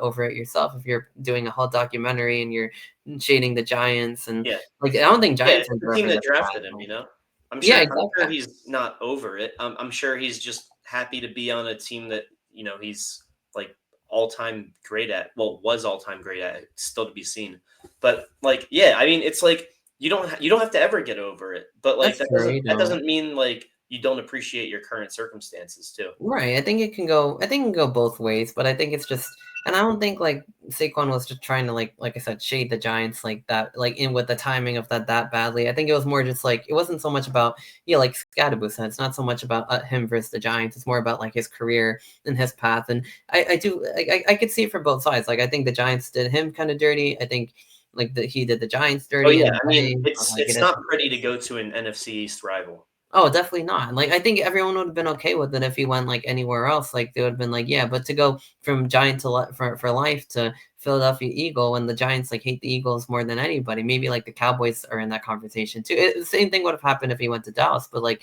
A: over it yourself if you're doing a whole documentary and you're shading the Giants. And like, I don't think Giants
B: are the team that drafted him, you know. I'm sure he's not over it. I'm sure he's just happy to be on a team that, you know, he's, like, all-time great at. Well, was all-time great at. It's still to be seen. But, like, yeah, I mean, it's like you don't have to ever get over it. But, like, that doesn't mean, like, you don't appreciate your current circumstances too.
A: Right. I think it can go both ways, but I think it's just, and I don't think like Saquon was just trying to like I said, shade the Giants like that, like in with the timing of that badly. I think it was more just like, it wasn't so much about, like Scadaboo said, it's not so much about him versus the Giants. It's more about like his career and his path. And I could see it for both sides. Like, I think the Giants did him kind of dirty. I think like he did the Giants
B: Oh
A: dirty in
B: yeah,
A: a
B: I mean,
A: way. But, like, it
B: it's
A: is
B: not
A: what it
B: pretty to
A: is.
B: go to an NFC East rival.
A: Oh, definitely not. Like, I think everyone would have been okay with it if he went, like, anywhere else. Like, they would have been like, "Yeah," but to go from Giant to li for life to Philadelphia Eagle when the Giants, like, hate the Eagles more than anybody. Maybe, like, the Cowboys are in that conversation too. The same thing would have happened if he went to Dallas, but, like,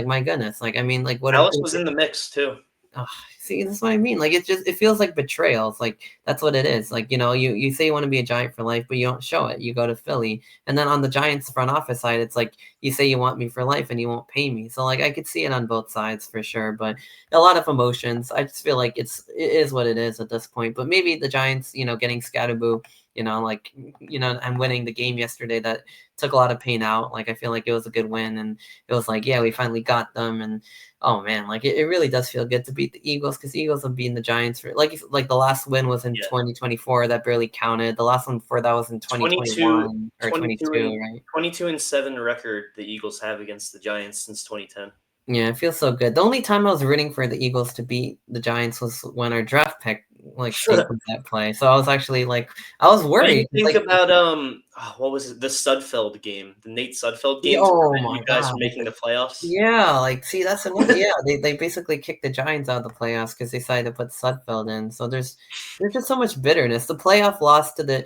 A: my goodness. Like, I mean, like, what if
B: Dallas was in the mix too.
A: ugh, see, that's what I mean. Like, it feels like betrayal. It's like that's what it is. Like, you say you want to be a Giant for life, but you don't show it. You go to Philly, and then on the Giants front office side, it's like you say you want me for life, and you won't pay me. So like, I could see it on both sides for sure. But a lot of emotions. I just feel like it is what it is at this point. But maybe the Giants, getting Scatterboo, like and winning the game yesterday that took a lot of pain out. Like, I feel like it was a good win, and it was like, yeah, we finally got them, and oh man, like it really does feel good to beat the Eagles because Eagles have beaten the Giants for like the last win was in
B: Yeah.
A: 2024 that barely counted. The last one before that was in
B: 22,
A: 2021 or
B: 22
A: 22, right?
B: 22-7 record the Eagles have against the Giants since 2010.
A: Yeah, it feels so good. The only time I was rooting for the Eagles to beat the Giants was when our draft pick like stayed with that play. So I was actually like, I was
B: What do
A: worried.
B: you think
A: Like,
B: about what was it? The Sudfeld game, the Nate Sudfeld game to
A: oh
B: prevent
A: my
B: you guys
A: god.
B: from making the playoffs?
A: Yeah, like, see, that's another, yeah, they basically kicked the Giants out of the playoffs because they decided to put Sudfeld in. So there's just so much bitterness. The playoff loss to the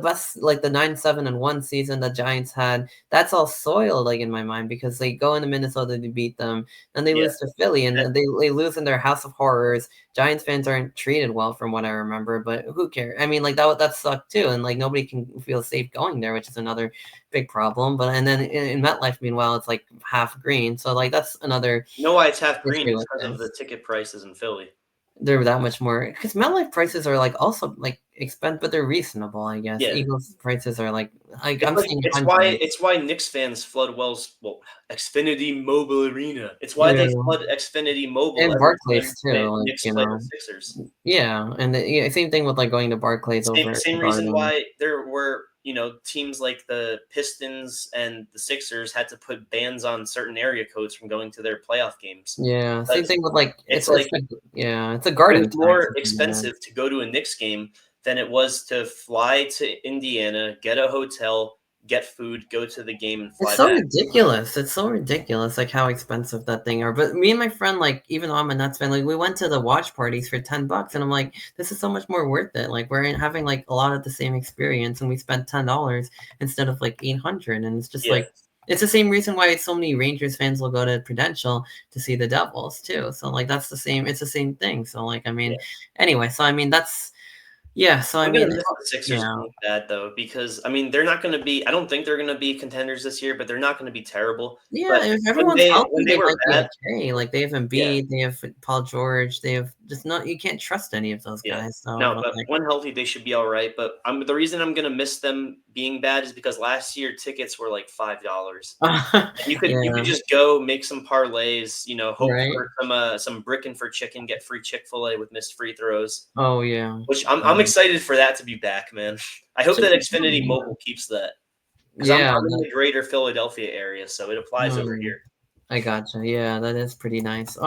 A: best, like the 9-7-1 season the Giants had, that's all soiled, like, in my mind, because they go into Minnesota to beat them, and they
B: Yeah.
A: lose to Philly, and
B: That-
A: then they lose in their house of horrors. Giants fans aren't treated well from what I remember, but who cares? I mean, like, that sucked too, and like nobody can feel safe going there, which is another big problem. But and then in MetLife, meanwhile, it's like half green. So like that's another
B: You know why it's half green?
A: issue
B: It's
A: with
B: because of the
A: this.
B: ticket prices in Philly.
A: They're that much more because MetLife prices are like also like expensive, but they're reasonable, I guess.
B: Yeah.
A: Eagles prices are like
B: It's
A: I'm
B: like
A: seeing
B: it's why
A: hundreds.
B: it's why Knicks fans flood Xfinity Mobile Arena. It's why they
A: Yeah,
B: flood Xfinity Mobile
A: and
B: every
A: Barclays
B: time
A: too.
B: the
A: Like
B: Knicks play the Sixers.
A: yeah, and yeah, same thing with like going to Barclays
B: Same
A: over
B: same reason
A: Garden.
B: why there were, teams like the Pistons and the Sixers had to put bans on certain area codes from going to their playoff games.
A: Yeah, same
B: Because
A: thing with like
B: it's
A: it's
B: like
A: like yeah, it's a
B: it was
A: Garden tax.
B: more expensive to go to a Knicks game than it was to fly to Indiana, get a hotel, get food, go to the game, and
A: It's
B: fly
A: so
B: back.
A: ridiculous. It's so ridiculous, like how expensive that thing are. But me and my friend, like, even though I'm a Nets fan, like, we went to the watch parties for $10, and I'm like, this is so much more worth it. Like, we're having like a lot of the same experience, and we spent $10 instead of like 800. And it's just
B: Yeah,
A: like it's the same reason why so many Rangers fans will go to Prudential to see the Devils too. So like that's the same. It's the same thing. So like I mean,
B: yeah.
A: anyway. So I mean that's yeah. So I
B: I'm gonna
A: mean
B: miss the Sixers
A: yeah.
B: being bad though, because I mean they're not gonna be. I don't think they're gonna be contenders this year, but they're not gonna be terrible.
A: Yeah,
B: But
A: if
B: when
A: everyone's
B: they when
A: healthy,
B: they
A: they
B: were
A: might be
B: bad,
A: okay. Like, they have
B: yeah.
A: Embiid, they have Paul George, they have just not you can't trust any of those
B: Yeah.
A: guys, so,
B: No,
A: but,
B: but
A: like
B: when healthy, they should be all right. But the reason I'm gonna miss them being bad is because last year tickets were like $5, and you could
A: yeah,
B: just go make some parlays. Hope
A: right?
B: for some bricking for chicken, get free Chick-fil-A with missed free throws.
A: Oh, yeah.
B: Which I'm excited for that to be back, man. I hope
A: Should
B: that
A: be fun,
B: Xfinity
A: yeah.
B: Mobile keeps that because
A: Yeah,
B: I'm in the greater Philadelphia area, so it applies over
A: mm,
B: here.
A: I gotcha, yeah, that is pretty nice,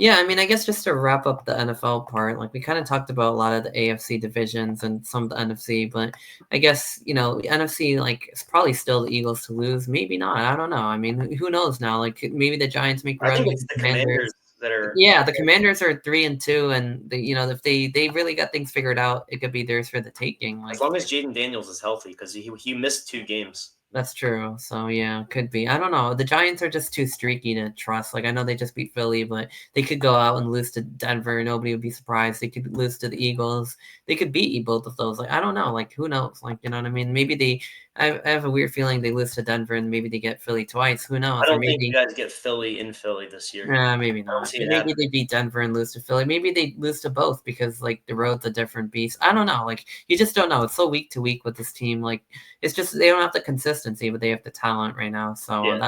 A: yeah, I mean, I guess just to wrap up the NFL part, like, we kinda talked about a lot of the AFC divisions and some of the NFC, but I guess, NFC, like, it's probably still the Eagles to lose, maybe not, I don't know, I mean, who knows now, like, maybe the Giants make a
B: I
A: run,
B: think
A: maybe
B: it's
A: the
B: the
A: Commanders.
B: Commanders that are.
A: Yeah, the Commanders are 3-2, and if they really got things figured out, it could be theirs for the taking.
B: As
A: Like,
B: long as Jaden Daniels is healthy, because he missed 2 games.
A: that's true. So yeah, could be. I don't know. The Giants are just too streaky to trust. Like, I know they just beat Philly, but they could go out and lose to Denver. Nobody would be surprised. They could lose to the Eagles. They could beat both of those. Like, I don't know. Like, who knows? Like, you know what I mean? Maybe I have a weird feeling they lose to Denver and maybe they get Philly twice. Who
B: I
A: knows? Or
B: don't think you
A: maybe
B: guys get Philly in Philly this year.
A: Maybe
B: I don't
A: not.
B: see it
A: Maybe
B: happening.
A: they beat Denver and lose to Philly. Maybe they lose to both because like the road's a different beast. I don't know. Like, you just don't know. It's so week to week with this team. Like, it's just they don't have the consistency, but they have the talent right now. So
B: Yeah.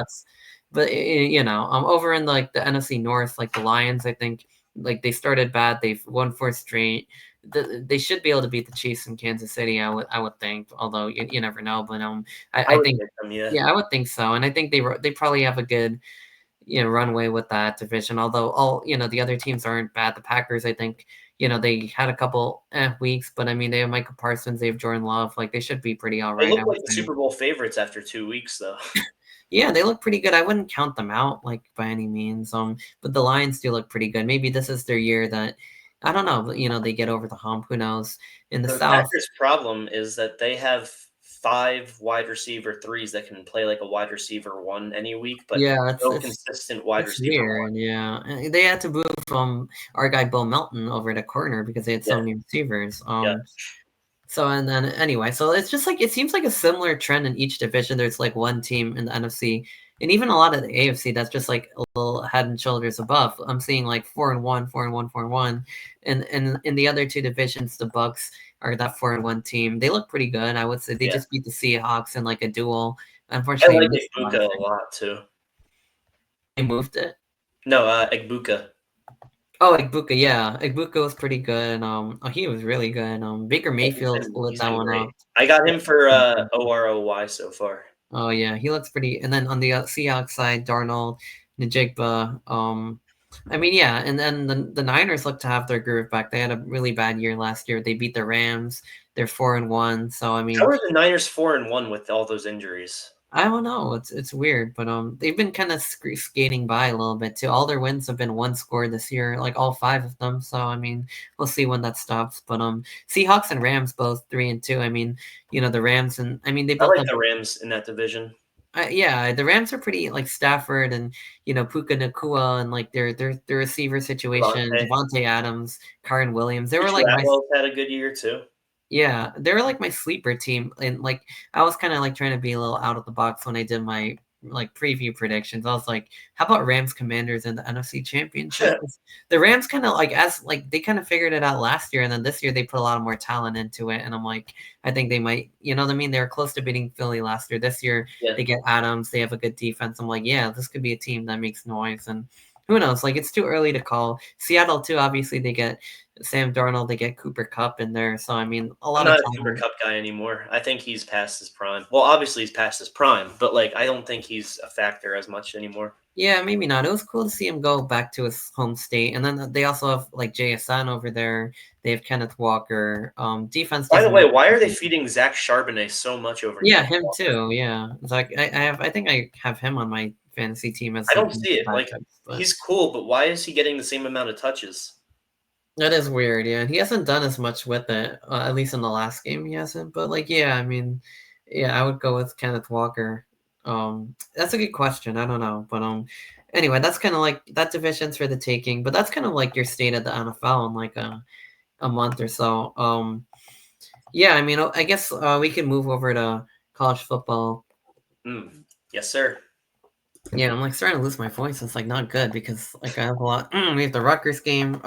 A: but over in like the NFC North, like the Lions, I think like they started bad. They've won 4 straight. They should be able to beat the Chiefs in Kansas City. I would think, although you never know. But
B: I
A: I
B: would
A: think
B: pick them, yeah.
A: yeah, I would think so, and I think they probably have a good runway with that division. Although the other teams aren't bad. The Packers, I think, they had a couple weeks, but I mean they have Michael Parsons, they have Jordan Love, like they should be pretty all
B: They
A: right,
B: look
A: I would
B: like the
A: say.
B: Super Bowl favorites after 2 weeks, though.
A: Yeah, they look pretty good. I wouldn't count them out like by any means. But the Lions do look pretty good. Maybe this is their year that I don't know, but they get over the hump. Who knows? In the
B: The
A: South,
B: Packers' problem is that they have 5 wide receiver threes that can play like a wide receiver 1 any week, but
A: yeah,
B: no consistent wide
A: it's
B: receiver 1.
A: weird. Yeah, and they had to move from our guy Bill Melton over to corner because they had so
B: Yeah,
A: many receivers.
B: yeah.
A: So and then anyway, so it's just like it seems like a similar trend in each division. There's like one team in the NFC and even a lot of the AFC that's just like a little head and shoulders above. I'm seeing like 4-1, 4-1, 4-1, and in the other two divisions, the Bucks are that 4-1 team. They look pretty good. I would say they
B: Yeah.
A: just beat the Seahawks in like a duel.
B: I
A: Unfortunately,
B: like
A: missed a lot
B: Igbuka
A: of
B: a
A: things.
B: lot too.
A: They moved it.
B: No, Igbuka.
A: Oh, Igbuka, yeah, Igbuka was pretty good. He was really good. Baker
B: Yeah,
A: Mayfield lit
B: he's
A: that
B: been
A: one
B: great.
A: up.
B: I got him for OROY so far.
A: Oh yeah, he looks pretty. And then on the Seahawks side, Darnold, Najigba. I mean, yeah, and then the Niners look to have their groove back. They had a really bad year last year. They beat the Rams. They're 4-1. So I
B: How
A: mean,
B: are the Niners 4-1 with all those injuries?
A: I don't know. It's weird, but they've been kind of skating by a little bit too. All their wins have been one score this year, like all 5 of them. So I mean, we'll see when that stops. But Seahawks and Rams both 3-2. I mean, the Rams and I mean they
B: I
A: both
B: like
A: have.
B: the Rams in that division.
A: Yeah, the Rams are pretty like Stafford and Puka Nakua and like their receiver situation,
B: Devontae.
A: Devontae Adams, Karen Williams. They were like my
B: Atwell's had a good year too.
A: yeah, they were like my sleeper team, and like I was kind of like trying to be a little out of the box when I did my like preview predictions. I was like, how about Rams Commanders in the NFC Championship? The Rams kind of like as like they kind of figured it out last year, and then this year they put a lot more talent into it, and I'm like, I think they might, you know what I mean? They were close to beating Philly last year. This year
B: Yeah.
A: they get Adams, they have a good defense. I'm like, yeah, this could be a team that makes noise, and who knows? Like it's too early to call. Seattle too. Obviously they get Sam Darnold, they get Cooper Kupp in there. So I mean, a
B: I'm
A: lot of
B: not a Cooper
A: talent.
B: Cup guy anymore. I think he's past his prime. Well, obviously he's past his prime, but like I don't think he's a factor as much anymore.
A: Yeah, maybe not. It was cool to see him go back to his home state, and then they also have like JSN over there. They have Kenneth Walker. Defense
B: By the
A: doesn't.
B: way, why are they feeding Zach Charbonnet so much over
A: Yeah,
B: Kenneth
A: him
B: Walker?
A: too. Yeah, it's like I think I have him on my fantasy team as
B: I
A: like
B: don't see it. Like
A: backups, but
B: he's cool, but why is he getting the same amount of touches?
A: that is weird. Yeah, he hasn't done as much with it. At least in the last game, he hasn't. But like, yeah, I mean, yeah, I would go with Kenneth Walker. That's a good question. I don't know, but anyway, that's kind of like that division's for the taking. But that's kind of like your state of the NFL in like a month or so. Yeah, I mean, I guess we can move over to college football.
B: Yes, sir.
A: Yeah, I'm like starting to lose my voice. It's like not good because like I have a lot. We have the Rutgers game.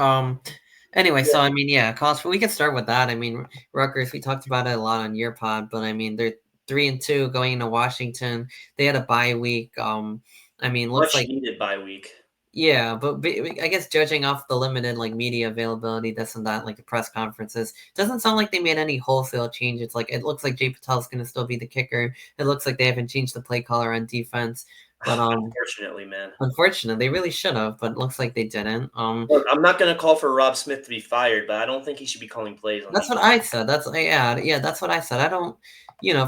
A: Anyway,
B: Yeah.
A: so I mean, yeah, college. We can start with that. I mean, Rutgers. We talked about it a lot on your pod, but I mean, they're 3-2 going into Washington. They had a bye week. I mean, looks
B: Much
A: like
B: needed bye week.
A: yeah, but I guess judging off the limited like media availability, this and that, like the press conferences, doesn't sound like they made any wholesale changes. Like it looks like Jay Patel's going to still be the kicker. It looks like they haven't changed the play caller on defense, but
B: Unfortunately, man.
A: unfortunately, they really should have, but it looks like they didn't.
B: Look, I'm not going to call for Rob Smith to be fired, but I don't think he should be calling plays on
A: That's what
B: defense.
A: I said. Yeah, that's what I said. I don't,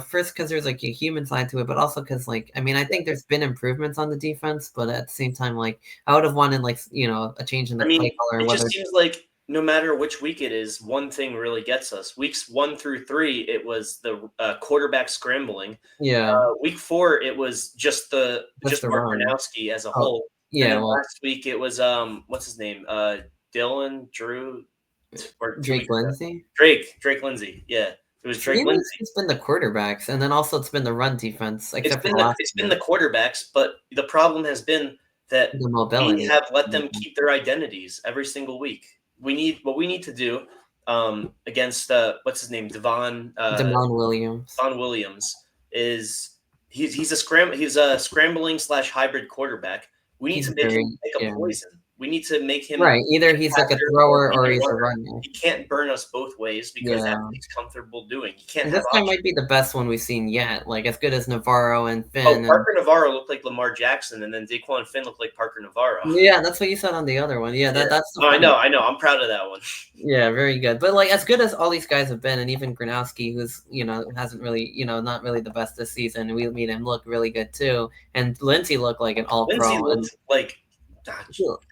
A: first because there's like a human side to it, but also because like I mean I think there's been improvements on the defense, but at the same time like I would have wanted like a change in the
B: I
A: play
B: mean,
A: caller,
B: it
A: whether
B: just seems like no matter which week it is, one thing really gets us. Weeks 1 through 3, it was the quarterback scrambling.
A: yeah,
B: Week 4, it was just
A: just the
B: Mark
A: run.
B: Gronowski as a
A: Oh,
B: whole. And
A: yeah,
B: then
A: well,
B: last week it was what's his name? Dylan Drew or 2
A: Drake
B: weeks ago.
A: Lindsay.
B: Drake Lindsay. Yeah. It was Drake
A: Maybe
B: Lindsay.
A: it's been the quarterbacks, and then also it's been the run defense, except for the last
B: It's been
A: game,
B: the quarterbacks, but the problem has been that
A: the
B: we
A: mobility.
B: have let them keep their identities every single week. We need to do against what's his name,
A: Damon Williams.
B: Devon Williams is He's a scrambling / hybrid quarterback. We need to make him take a poison. We need to make him
A: right. Either he's like a thrower or he's a runner.
B: He can't burn us both ways because that's what he's comfortable doing. He can't.
A: And this guy might be the best one we've seen yet. Like as good as Navarro and Finn.
B: Oh, Parker Navarro looked like Lamar Jackson, and then Daquan Finn looked like Parker Navarro.
A: Yeah, that's what you said on the other one. Yeah, that's.
B: Oh, I know. I'm proud of that one.
A: Yeah, very good. But like as good as all these guys have been, and even Gronowski, who's hasn't really not really the best this season, we made him look really good too. And Lindsey looked like an all-pro.
B: Lindsey looked like.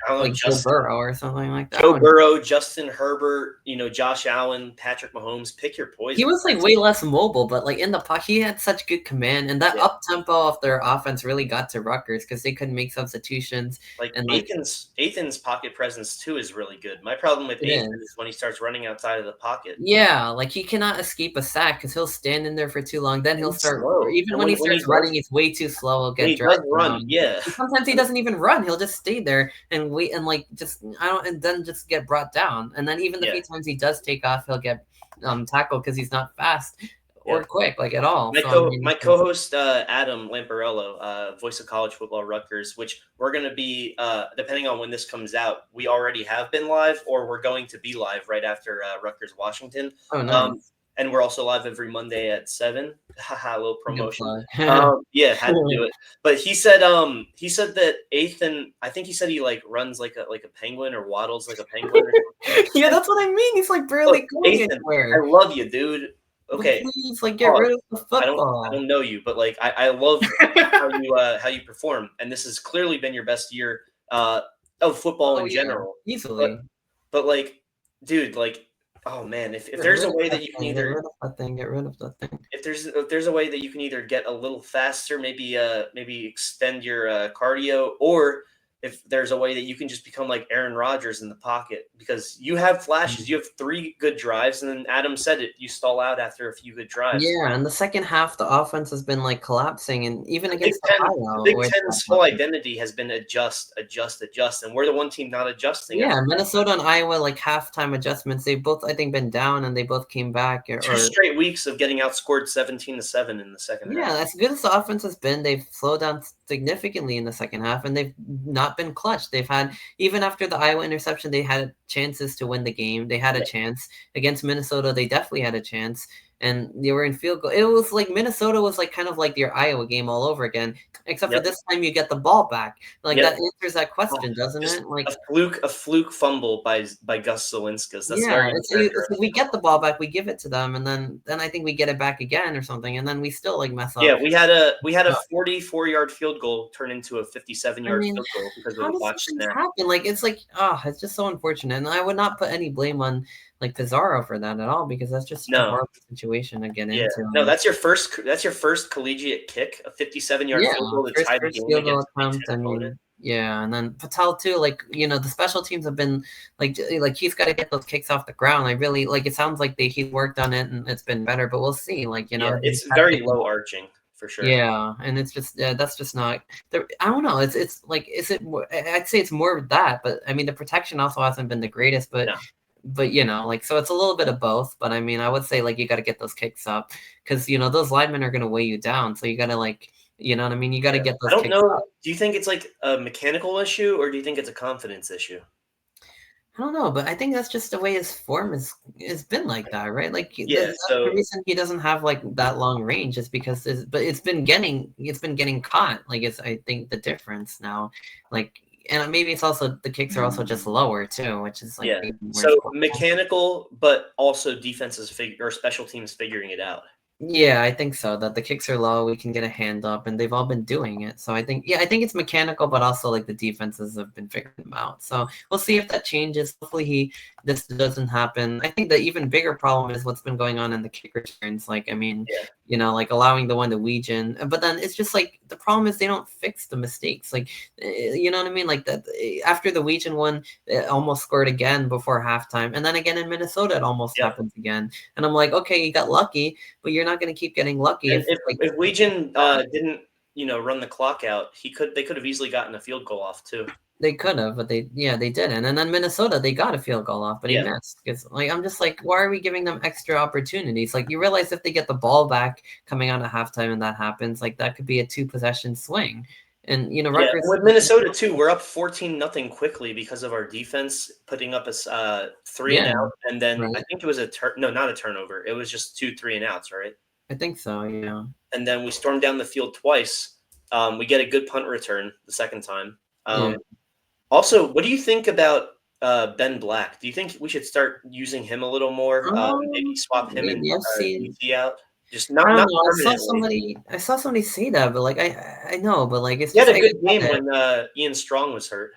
A: Like Joe Burrow or something like that.
B: Joe Burrow, Justin Herbert, Josh Allen, Patrick Mahomes. Pick your poison.
A: He was like way less mobile, but like in the pocket, he had such good command, and that up tempo of their offense really got to Rutgers because they couldn't make substitutions.
B: And Athan's pocket presence too is really good. My problem with Athan is when he starts running outside of the pocket.
A: Yeah, like he cannot escape a sack because he'll stand in there for too long. Then he'll start even when he starts running, he's way too slow. He'll get dragged. Sometimes he doesn't even run. He'll just stay there and wait and and then just get brought down. And then even the few times he does take off, he'll get tackled because he's not fast or quick like at all.
B: My co-host Adam Lamparello, voice of college football Rutgers, which we're going to be depending on when this comes out, we already have been live or we're going to be live right after Rutgers Washington.
A: Oh, nice.
B: And we're also live every Monday at 7. Haha, little promotion. Had to do it. But he said that Athan, I think he said he like runs like a penguin or waddles like a penguin.
A: Yeah, that's what I mean. He's like barely going anywhere.
B: I love you, dude. Okay,
A: please, like get rid of the football.
B: I don't know you, but like I love how you perform, and this has clearly been your best year of football in general,
A: easily.
B: But like, dude, like. Oh man, if there's a way that you can either
A: get rid of that thing.
B: If there's a way that you can either get a little faster, maybe extend your cardio, or if there's a way that you can just become like Aaron Rodgers in the pocket because you have flashes, you have 3 good drives, and then Adam said it, you stall out after a few good drives.
A: Yeah, and the second half, the offense has been like collapsing, and even against
B: the Big Ten's whole identity has been adjust, and we're the one team not adjusting.
A: Yeah, Minnesota and Iowa like halftime adjustments. They both I think been down, and they both came back.
B: 2 straight weeks of getting outscored 17-7 in the second half.
A: Yeah, as good as the offense has been, they've slowed down significantly in the second half, and they've not been clutch. They've had even after the Iowa interception, they had chances to win the game. They had a chance against Minnesota. They definitely had a chance, and they were in field goal. It was like Minnesota was like kind of like your Iowa game all over again, except for this time you get the ball back. Like that answers that question, doesn't it? Like
B: a fluke fumble by Gus Zielinskis. That's
A: we get the ball back, we give it to them, and then I think we get it back again or something, and then we still like mess up.
B: Yeah, we had a 44-yard field goal turn into a 57-yard field goal because of the watch snap.
A: Happen? Like it's it's just so unfortunate, and I would not put any blame on like Pizarro for that at all because that's just a horrible situation to get into.
B: No, that's your first collegiate kick, a 57-yard field goal to tie the game against opponent.
A: Yeah, and then Patel too. Like the special teams have been like he's got to get those kicks off the ground. I really like. It sounds like he's worked on it and it's been better, but we'll see. Like
B: it's very low arching. For sure.
A: Yeah, and it's just that's just not. I don't know. It's like I'd say it's more of that, but I mean the protection also hasn't been the greatest, but. No. But so it's a little bit of both. But I mean, I would say you got to get those kicks up because those linemen are going to weigh you down. So you got to you know what I mean. You got to get those.
B: I don't know. Up. Do you think it's like a mechanical issue or do you think it's a confidence issue?
A: I don't know, but I think that's just the way his form has been like that, right? Like
B: the
A: reason he doesn't have that long range is because it's been getting caught. Like it's I think the difference now, and maybe it's also the kicks are also just lower too, which is
B: so mechanical, but also defenses or special teams figuring it out.
A: Yeah, I think so. That the kicks are low, we can get a hand up, and they've all been doing it. So I think it's mechanical, but also the defenses have been figuring them out. So we'll see if that changes. Hopefully, this doesn't happen. I think the even bigger problem is what's been going on in the kick returns. Allowing the one to Weegen, but then it's just the problem is they don't fix the mistakes. You know what I mean? Like that after the Weegen one, it almost scored again before halftime, and then again in Minnesota, it almost happens again. And I'm like, okay, you got lucky, but you're not going to keep getting lucky.
B: If Weegen didn't, run the clock out, they could have easily gotten a field goal off too.
A: They could have, but they didn't. And then Minnesota, they got a field goal off, but he
B: Yeah.
A: missed. It's like I'm just like, why are we giving them extra opportunities? Like you realize if they get the ball back coming out of halftime and that happens, like that could be a 2-possession swing. And
B: Yeah,
A: Rutgers
B: with Minnesota too, we're up 14-0 quickly because of our defense putting up a 3 and out, and then I
A: right.
B: think it was not a turnover. It was just 2 3 and outs, right?
A: I think so, yeah.
B: And then we stormed down the field twice. We get a good punt return the second time.
A: Yeah.
B: Also, what do you think about Ben Black? Do you think we should start using him a little more? Maybe swap him and
A: maybe I've seen
B: DT out. Just
A: I
B: not
A: don't
B: not
A: know.
B: permanently.
A: I saw somebody say that, but like I know, but like it's
B: He had
A: just
B: a
A: I
B: good
A: get
B: game
A: it.
B: when Ian Strong was hurt.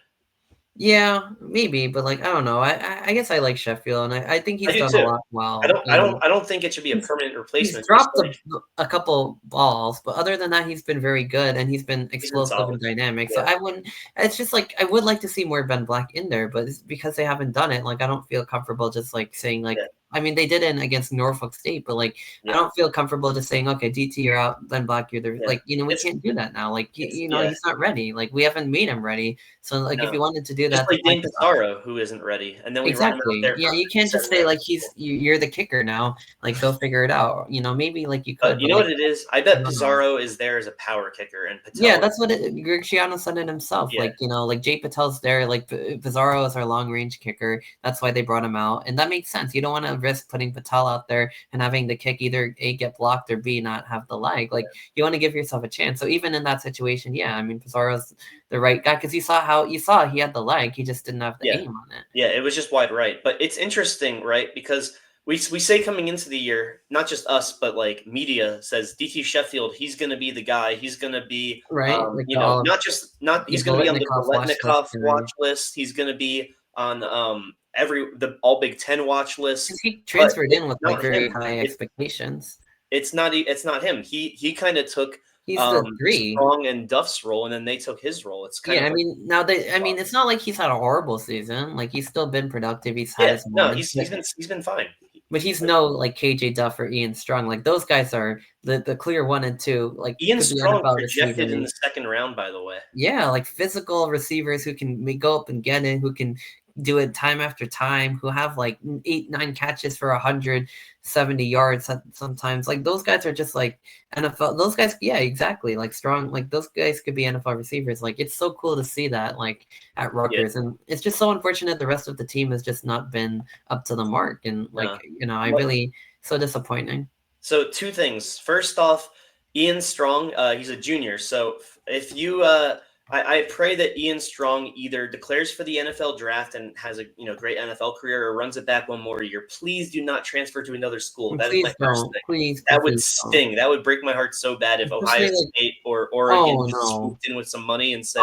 A: Yeah, maybe, but like I don't know. I guess I like Sheffield, and I think
B: I
A: he's
B: do
A: done a
B: too.
A: lot well.
B: I don't think it should be a permanent
A: He's
B: replacement. Just
A: dropped
B: like
A: a couple balls, but other than that, he's been very good, and he's been
B: he's been
A: explosive
B: solid.
A: and dynamic. So
B: Yeah.
A: I wouldn't. It's just like I would like to see more Ben Black in there, but it's because they haven't done it. Like I don't feel comfortable just like saying like.
B: Yeah.
A: I mean, they did it against Norfolk State, but like I
B: Yeah.
A: don't feel comfortable just saying, okay, DT, you're out, Ben Black, you're there.
B: Yeah.
A: Like we can't do that now. Like
B: Yeah.
A: he's not ready. Like we haven't made him ready. So like if
B: No.
A: you wanted to do
B: Just
A: that,
B: like Dane Pizarro, who isn't ready, and then we run him out
A: exactly.
B: there
A: Yeah,
B: for
A: you can't just
B: 7
A: say
B: rounds.
A: like you're the kicker now. Like go figure it out. Maybe like you could.
B: You
A: but,
B: know
A: like,
B: what it is? I
A: I
B: bet
A: don't know.
B: Pizarro is there as a power kicker, and Patel.
A: Yeah, that's what Greg Schiano said it himself.
B: Yeah.
A: Like like Jay Patel's there. Like Pizarro is our long range kicker. That's why they brought him out, and that makes sense. You don't want to risk putting Patel out there and having the kick either A, get blocked, or B, not have the leg. Like you want to give yourself a chance. So even in that situation, yeah, I mean Pizarro's the right guy because you saw he had the leg. He just didn't have the aim on it.
B: Yeah, it was just wide right. But it's interesting, right? Because we say coming into the year, not just us, but like media says DT Sheffield, he's going to be the guy. He's going to be,
A: Right, like
B: he's going to be on the
A: Biletnikoff
B: Biletnikoff watch list. He's going to be on the All Big Ten watch list.
A: He transferred in with like
B: not
A: very
B: him.
A: high expectations.
B: It's not him. He kind of took
A: He's the 3.
B: Strong and Duff's role, and then they took his role. It's kind of
A: I mean now it's not like he's had a horrible season. Like he's still been productive. He's had his
B: no,
A: moments.
B: he's been fine.
A: But he's no like KJ Duff or Ian Strong. Like those guys are the clear 1 and 2. Like
B: Ian Strong projected in the second round, by the way.
A: Yeah, like physical receivers who can go up and get it, who can do it time after time, who have like 8-9 catches for 170 yards sometimes. Like those guys are just like NFL. Those guys, yeah, exactly. Like strong. Like those guys could be NFL receivers. Like it's so cool to see that like at Rutgers, and it's just so unfortunate the rest of the team has just not been up to the mark. And like I really so disappointing.
B: So 2 things. First off, Ian Strong, he's a junior. So if you I pray that Ian Strong either declares for the NFL draft and has a great NFL career, or runs it back one more year. Please do not transfer to another school. That is my first thing.
A: Please,
B: that would sting. That would break my heart so bad if Ohio State or Oregon just swooped in with some money and said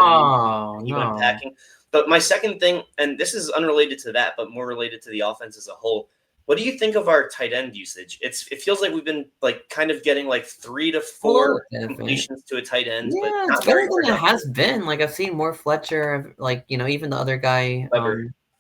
B: he went packing. But my second thing, and this is unrelated to that, but more related to the offense as a whole. What do you think of our tight end usage? It feels like we've been like kind of getting like 3 to 4 completions to a tight end.
A: Yeah,
B: but
A: it's better than it has been. Like I've seen more Fletcher, like even the other guy,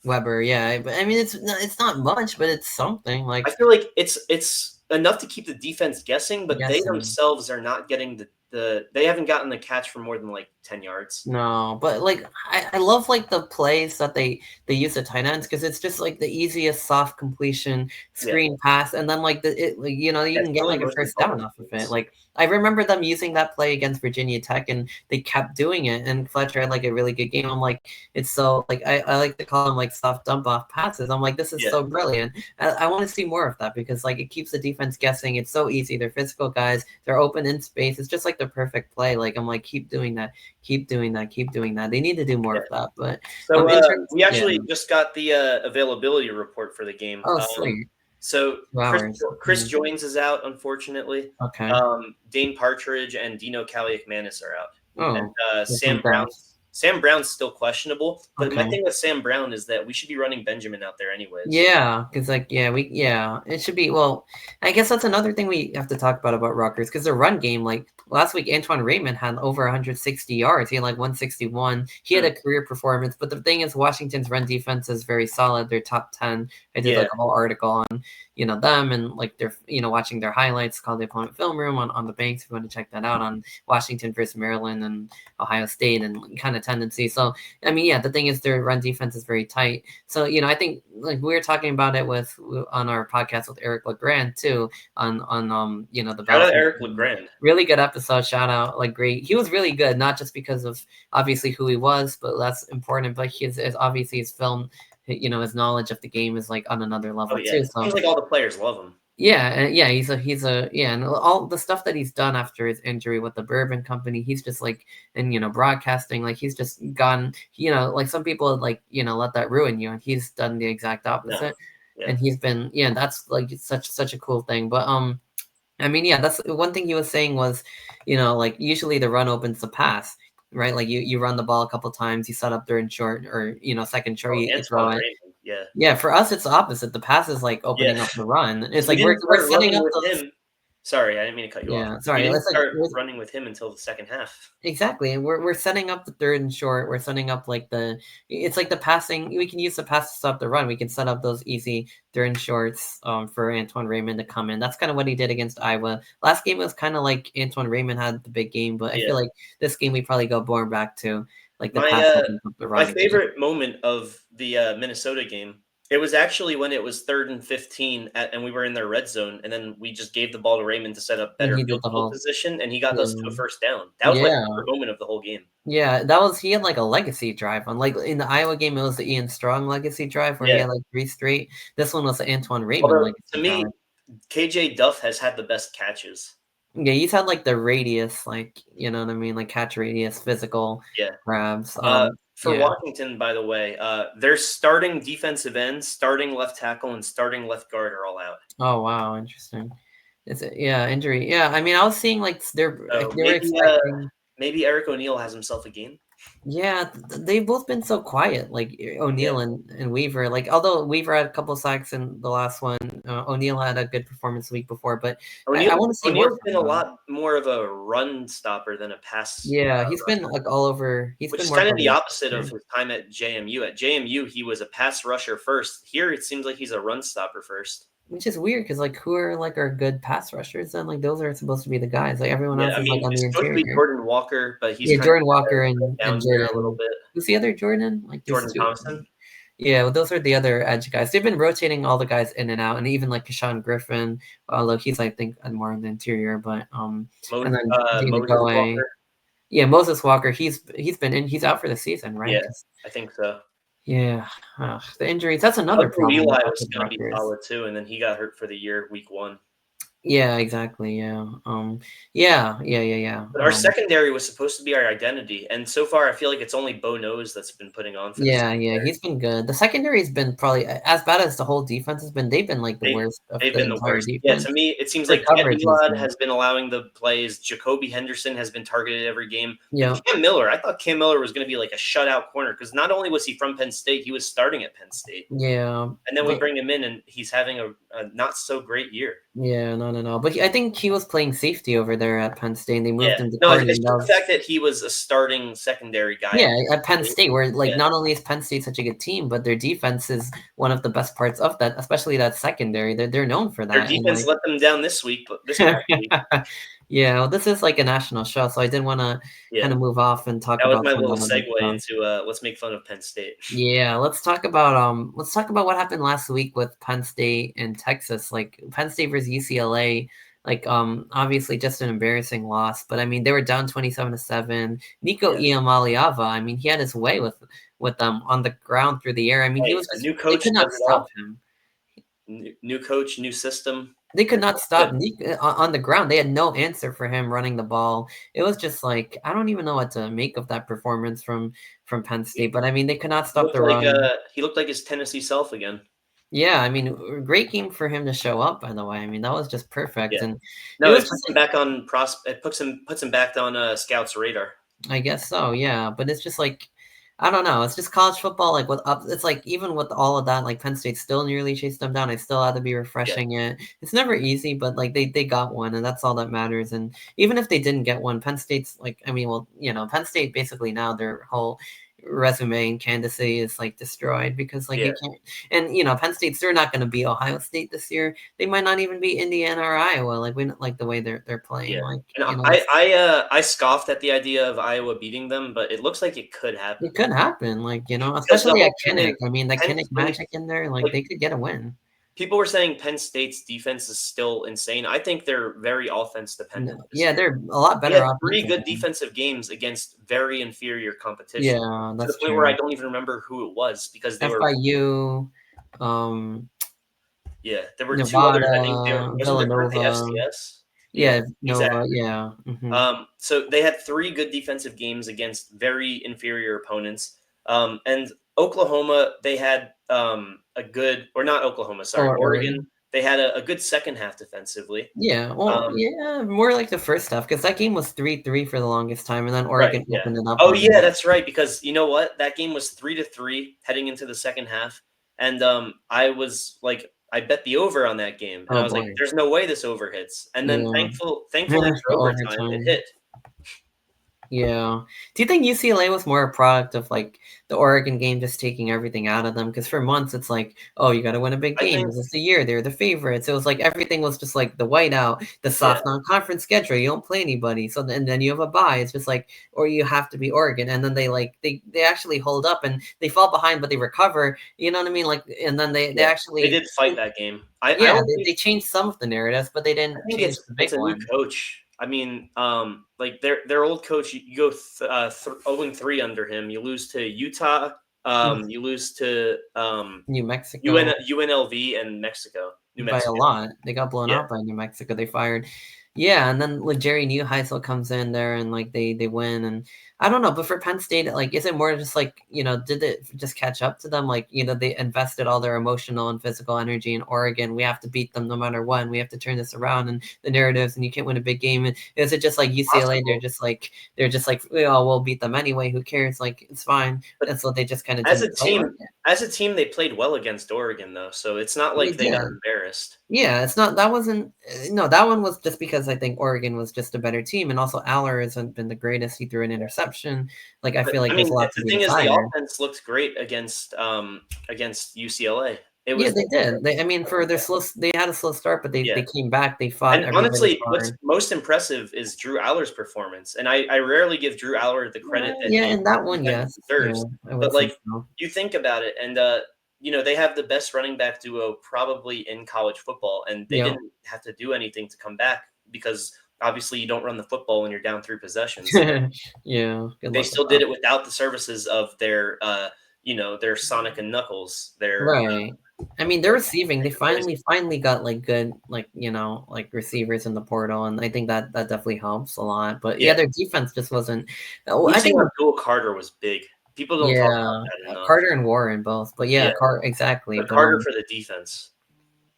A: Weber. Yeah, but I mean it's not much, but it's something. Like
B: I feel like it's enough to keep the defense guessing, but they themselves are not getting they haven't gotten the catch for more than like 10 yards.
A: No, but like I love like the plays that they use the tight ends because it's just like the easiest soft completion screen pass, and then like you can get like a first down off of it. Like I remember them using that play against Virginia Tech, and they kept doing it. And Fletcher had like a really good game. I'm like, it's so like I like to call them like soft dump off passes. I'm like, this is so brilliant. I want to see more of that because like it keeps the defense guessing. It's so easy. They're physical guys. They're open in space. It's just like the perfect play. Like I'm like, keep doing that. Keep doing that. They need to do more of that. But
B: so we actually just got the availability report for the game.
A: Oh, sweet.
B: So Chris Joins is out, unfortunately.
A: Okay.
B: Dane Partridge and Dino Kaliakmanis are out.
A: Oh,
B: and Sam Brown's still questionable. But my thing with Sam Brown is that we should be running Benjamin out there anyways.
A: Yeah, because it should be. Well, I guess that's another thing we have to talk about Rutgers because the run game, like last week, Antoine Raymond had over 160 yards. He had like 161. He had a career performance. But the thing is, Washington's run defense is very solid. They're top 10. I did like a whole article on them and like their watching their highlights called the Opponent Film Room on the Banks. If you want to check that out on Washington versus Maryland and Ohio State and kind of tendency. So I mean, yeah, the thing is their run defense is very tight. So I think like we were talking about it on our podcast with Eric LeGrand too on the
B: Shout out Eric LeGrand.
A: Really good episode. Shout out, like great. He was really good, not just because of obviously who he was, but that's important. But his obviously his film, his knowledge of the game is like on another level too. So
B: seems like all the players love him.
A: Yeah, he's and all the stuff that he's done after his injury with the Bourbon Company, he's just like, and broadcasting, like he's just gone, like some people like let that ruin you, and he's done the exact opposite, and he's been that's like such a cool thing, but I mean, yeah, that's one thing he was saying was, like usually the run opens the pass, right? Like you run the ball a couple times, you set up third and short, or second short, you throw it. Yeah. For us, it's the opposite. The pass is like opening up the run. It's like we're setting up
B: him. Sorry, I didn't mean to cut you off.
A: Sorry.
B: We didn't start running with him until the second half.
A: Exactly, and we're setting up the third and short. We're setting up like it's like the passing. We can use the pass to stop the run. We can set up those easy third and shorts for Antoine Raymond to come in. That's kind of what he did against Iowa. Last game was kind of like Antoine Raymond had the big game, but I feel like this game we probably go more back to like the pass.
B: My favorite moment of the Minnesota game. It was actually when it was 3rd and 15 and we were in their red zone, and then we just gave the ball to Raymond to set up better field goal position, and he got us to a first down. That was my favorite moment of the whole game.
A: Yeah, he had like a legacy drive on, like in the Iowa game, it was the Ian Strong legacy drive where he had like 3 straight. This one was the Antoine Raymond legacy
B: to me,
A: drive.
B: KJ Duff has had the best catches.
A: Yeah, he's had like the radius, like you know what I mean, like catch radius, physical grabs.
B: For Washington, by the way, their starting defensive end, starting left tackle, and starting left guard are all out.
A: Oh wow, interesting. Is it injury? Yeah, I mean, I was seeing like they were expecting
B: maybe Eric O'Neal has himself a game.
A: Yeah, they've both been so quiet, like O'Neal and Weaver. Like, although Weaver had a couple of sacks in the last one, O'Neal had a good performance the week before. But I want to see
B: O'Neal's been a lot more of a run stopper than a pass.
A: Yeah, he's been like all over.
B: Which is kind of the opposite of his time at JMU. At JMU, he was a pass rusher first. Here, it seems like he's a run stopper first.
A: Which is weird because like who are like our good pass rushers and like those are supposed to be the guys, like everyone else is like on the interior.
B: Be Jordan Walker, but he's
A: Jordan Walker and
B: Jordan a little bit.
A: Who's the other Jordan? Like
B: Jordan Thompson.
A: Yeah, well, those are the other edge guys. They've been rotating all the guys in and out, and even like Keshawn Griffin, although he's I think more on the interior, but and then Moses Walker, he's out for the season, right?
B: Yeah, I think so.
A: Yeah, the injuries. That's another problem.
B: Eli was going to be solid too, and then he got hurt for the year, week 1.
A: Yeah, exactly. Yeah.
B: But our secondary was supposed to be our identity, and so far I feel like it's only Bo Nose that's been putting on.
A: He's been good. The secondary has been probably as bad as the whole defense has been. They've been like the worst.
B: They've been the worst. Defense. Yeah, to me it seems like Elad has been allowing the plays. Jacoby Henderson has been targeted every game.
A: Yeah.
B: Cam Miller, I thought Cam Miller was going to be like a shutout corner because not only was he from Penn State, he was starting at Penn State.
A: Yeah.
B: And then we bring him in, and he's having a not so great year.
A: Yeah, no. But I think he was playing safety over there at Penn State. And they moved him to
B: it's the fact that he was a starting secondary guy.
A: Yeah, at Penn State, where not only is Penn State such a good team, but their defense is one of the best parts of that, especially that secondary. They're known for that.
B: Their defense let them down this week, but this week.
A: Yeah, well, this is like a national show, so I didn't want to kind of move off and talk about.
B: That was my little segue into let's make fun of Penn State.
A: Yeah, let's talk about what happened last week with Penn State and Texas. Like Penn State versus UCLA. Like obviously just an embarrassing loss, but I mean they were down 27-7. Nico Iamaleava, I mean he had his way with them on the ground through the air. I mean he was
B: new coach.
A: They could not stop him.
B: New coach, new system.
A: They could not stop Nico on the ground. They had no answer for him running the ball. It was just like I don't even know what to make of that performance from Penn State. But I mean they could not stop the run.
B: He looked like his Tennessee self again.
A: Yeah, I mean, great game for him to show up. By the way, I mean that was just perfect.
B: Yeah.
A: And
B: it puts him back on It puts him back on scouts' radar.
A: I guess so. Yeah, but it's just like I don't know. It's just college football. Like it's like even with all of that, like Penn State still nearly chased them down. I still had to be refreshing it. It's never easy, but like they got one, and that's all that matters. And even if they didn't get one, Penn State's like Penn State basically now their whole resume and candidacy is like destroyed because like
B: Yeah.
A: you can't. And Penn State's they're not going to beat Ohio State this year. They might not even beat Indiana or Iowa. Like we don't like the way they're playing.
B: Yeah.
A: Like
B: And
A: it's,
B: I scoffed at the idea of Iowa beating them, but it looks like it could happen.
A: it could happen. Like
B: Because the
A: especially at
B: whole thing
A: Kinnick.
B: is
A: I mean, the
B: Penn
A: Kinnick
B: State,
A: magic in there. Like
B: like
A: they could get a win.
B: people were saying Penn State's defense is still insane. I think they're very offense dependent
A: No,
B: this
A: yeah,
B: year.
A: they're a lot
B: They
A: better
B: had 3 good
A: offensively.
B: defensive games against very inferior competition,
A: Yeah,
B: to the
A: that's
B: point where I
A: true.
B: don't even remember who it was because they were
A: FIU, um,
B: yeah, there were 2 others. I think they were
A: Nevada,
B: weren't they
A: Villanova.
B: FCS? Yeah,
A: Yeah, Nova.
B: exactly.
A: Yeah.
B: So they had 3 good defensive games against very inferior opponents. And Oklahoma, they had a good, or not Oklahoma, sorry,
A: Or
B: Oregon. They had a good second half defensively.
A: Yeah, well,
B: Um,
A: yeah, more like the first half because that game was 3-3 for the longest time, and then
B: right,
A: Oregon
B: yeah.
A: opened it up
B: Oh
A: on
B: yeah,
A: them.
B: that's right. Because you know what, that game was 3-3 heading into the second half, and I was like, I bet the over on that game, and I
A: Oh
B: was like,
A: boy.
B: "There's no way this over hits." And then
A: Yeah.
B: thankfully for
A: The
B: overtime, it
A: overtime.
B: hit.
A: Yeah. Do you think UCLA was more a product of like the Oregon game just taking everything out of them? Because for months it's like, oh, you got to win a big
B: I
A: game.
B: think,
A: This is the year. They're the favorites. It was like everything was just like the whiteout, the
B: yeah.
A: soft non-conference schedule. You don't play anybody. So then you have a bye. It's just like, or you have to be Oregon. And then they actually hold up and they fall behind, but they recover. You know what I mean? Like, and then they
B: Yeah, they
A: actually,
B: did fight that game. I
A: yeah,
B: honestly
A: they changed some of the narratives, but they
B: I
A: didn't
B: think
A: change the
B: it's
A: big
B: a new
A: one.
B: coach. I mean, like their old coach, you go 0-3 under him. You lose to Utah. You lose to
A: New Mexico.
B: UNLV and New
A: By a
B: Mexico.
A: lot. They got blown
B: Yeah,
A: out by New Mexico. They fired. Yeah, and then like Jerry Neuheisel comes in there and like they win and I don't know, but for Penn State, like is it more just like, did it just catch up to them? Like, they invested all their emotional and physical energy in Oregon. We have to beat them no matter what. And we have to turn this around and the narratives and you can't win a big game. And is it just like UCLA?
B: possible.
A: They're just like, oh, we'll beat them anyway. Who cares? Like it's fine.
B: But
A: And so they just kind of
B: as a
A: didn't play like
B: team, they played well against Oregon though, so it's not
A: it.
B: like
A: They
B: they got
A: did.
B: embarrassed.
A: Yeah, it's not that wasn't no, that one was just because I think Oregon was just a better team, and also Aller hasn't been the greatest. He threw an interception. Like I
B: But
A: feel
B: I
A: like there's a
B: mean,
A: lot to
B: the
A: be
B: thing is, the
A: desired.
B: offense looked great against UCLA. It
A: Yeah,
B: was
A: they did. I mean, for their slow, they had a slow start, but they
B: yeah.
A: came back. They fought
B: And
A: everybody
B: honestly, what's
A: hard.
B: most impressive is Drew Aller's performance, and I rarely give Drew Aller the credit that
A: Yeah,
B: he
A: and that one,
B: sometimes
A: yes, yeah,
B: deserves.
A: I would
B: But
A: say
B: like,
A: so.
B: you think about it, and they have the best running back duo probably in college football, and they
A: Yeah,
B: didn't have to do anything to come back because obviously you don't run the football when you're down 3 possessions.
A: yeah. Good
B: They
A: luck with
B: still
A: that.
B: did it without the services of their Sonic and Knuckles, their
A: Right. I mean, they're receiving. They finally got like good, like like receivers in the portal, and I think that definitely helps a lot. But yeah,
B: yeah.
A: their defense just wasn't. Oh, I
B: Losing
A: think
B: Abdul Carter was big. People don't talk about
A: yeah,
B: that enough.
A: Carter and Warren both. But yeah,
B: Yeah,
A: exactly.
B: but
A: But
B: Carter for the defense.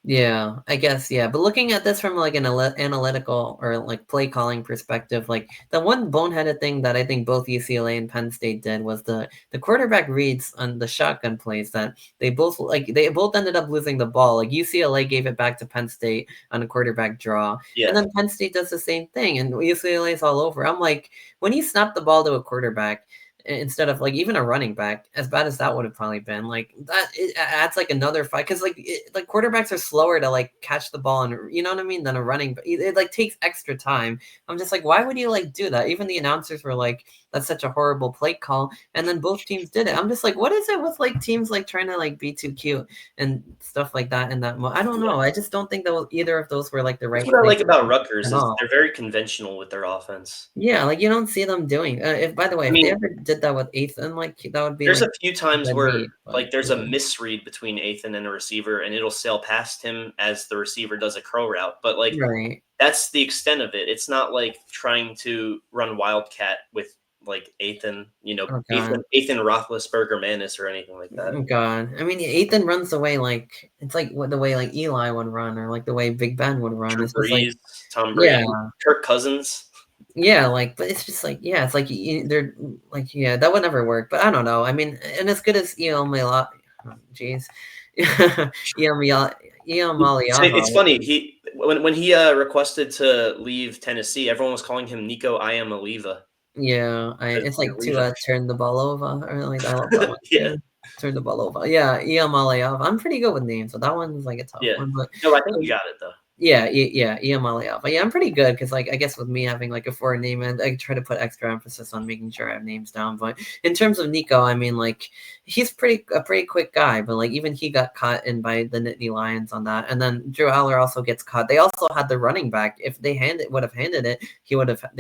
A: yeah, I guess yeah. But looking at this from like an analytical or like play calling perspective, like the one boneheaded thing that I think both UCLA and Penn State did was the quarterback reads on the shotgun plays that they both ended up losing the ball. Like UCLA gave it back to Penn State on a quarterback draw, and
B: Yeah,
A: then Penn State does the same thing, and UCLA is all over. I'm like, when you snap the ball to a quarterback instead of like even a running back, as bad as that would have probably been, like that it adds like another fight because like quarterbacks are slower to like catch the ball and you know what I mean than a running back. It like takes extra time. I'm just like, why would you like do that? Even the announcers were like, that's such a horrible play call, and then both teams did it. I'm just like, what is it with like teams like trying to like be too cute and stuff like that in that I don't
B: yeah.
A: know. I just don't think that either of those were like the
B: That's
A: right
B: what I
A: play
B: like about Rutgers
A: at
B: is
A: all.
B: they're very conventional with their offense.
A: Yeah, like you don't see them doing. If by the way,
B: I
A: if they
B: mean,
A: ever did that with Ethan, like that would be
B: there's
A: like
B: a few times
A: red
B: where
A: meat. But
B: like there's a
A: yeah,
B: misread between Athan and a receiver, and it'll sail past him as the receiver does a curl route. But like
A: right.
B: that's the extent of it. It's not like trying to run wildcat with like Athan,
A: Oh god.
B: Athan Roethlisberger Manis or anything like that.
A: Oh god. I mean, Ethan runs the way like it's like what the way like Eli would run or like the way Big Ben would run.
B: Drew
A: It's just like
B: Brees, Tom
A: yeah,
B: Brady, Kirk Cousins.
A: yeah. Like, but it's just like yeah, it's like they're like yeah, that would never work. But I don't know. I mean, and as good as jeez,
B: It's
A: Maliaho.
B: funny. When he requested to leave Tennessee, everyone was calling him Nico I am Aliva.
A: Yeah,
B: Because
A: it's like
B: you're
A: to
B: losing.
A: turn the ball over, or like I love that one
B: Yeah,
A: too. Turn the ball over. Yeah, Iamaleava. I'm pretty good with names, so that one's like a tough
B: yeah.
A: one. But
B: No, I think you got it though.
A: yeah, Iamaleava. Yeah, I'm pretty good because, like, I guess with me having like a foreign name, and I try to put extra emphasis on making sure I have names down. But in terms of Nico, I mean, like, he's a pretty quick guy, but like even he got caught in by the Nittany Lions on that, and then Drew Aller also gets caught. They also had the running back. If they would have handed it, they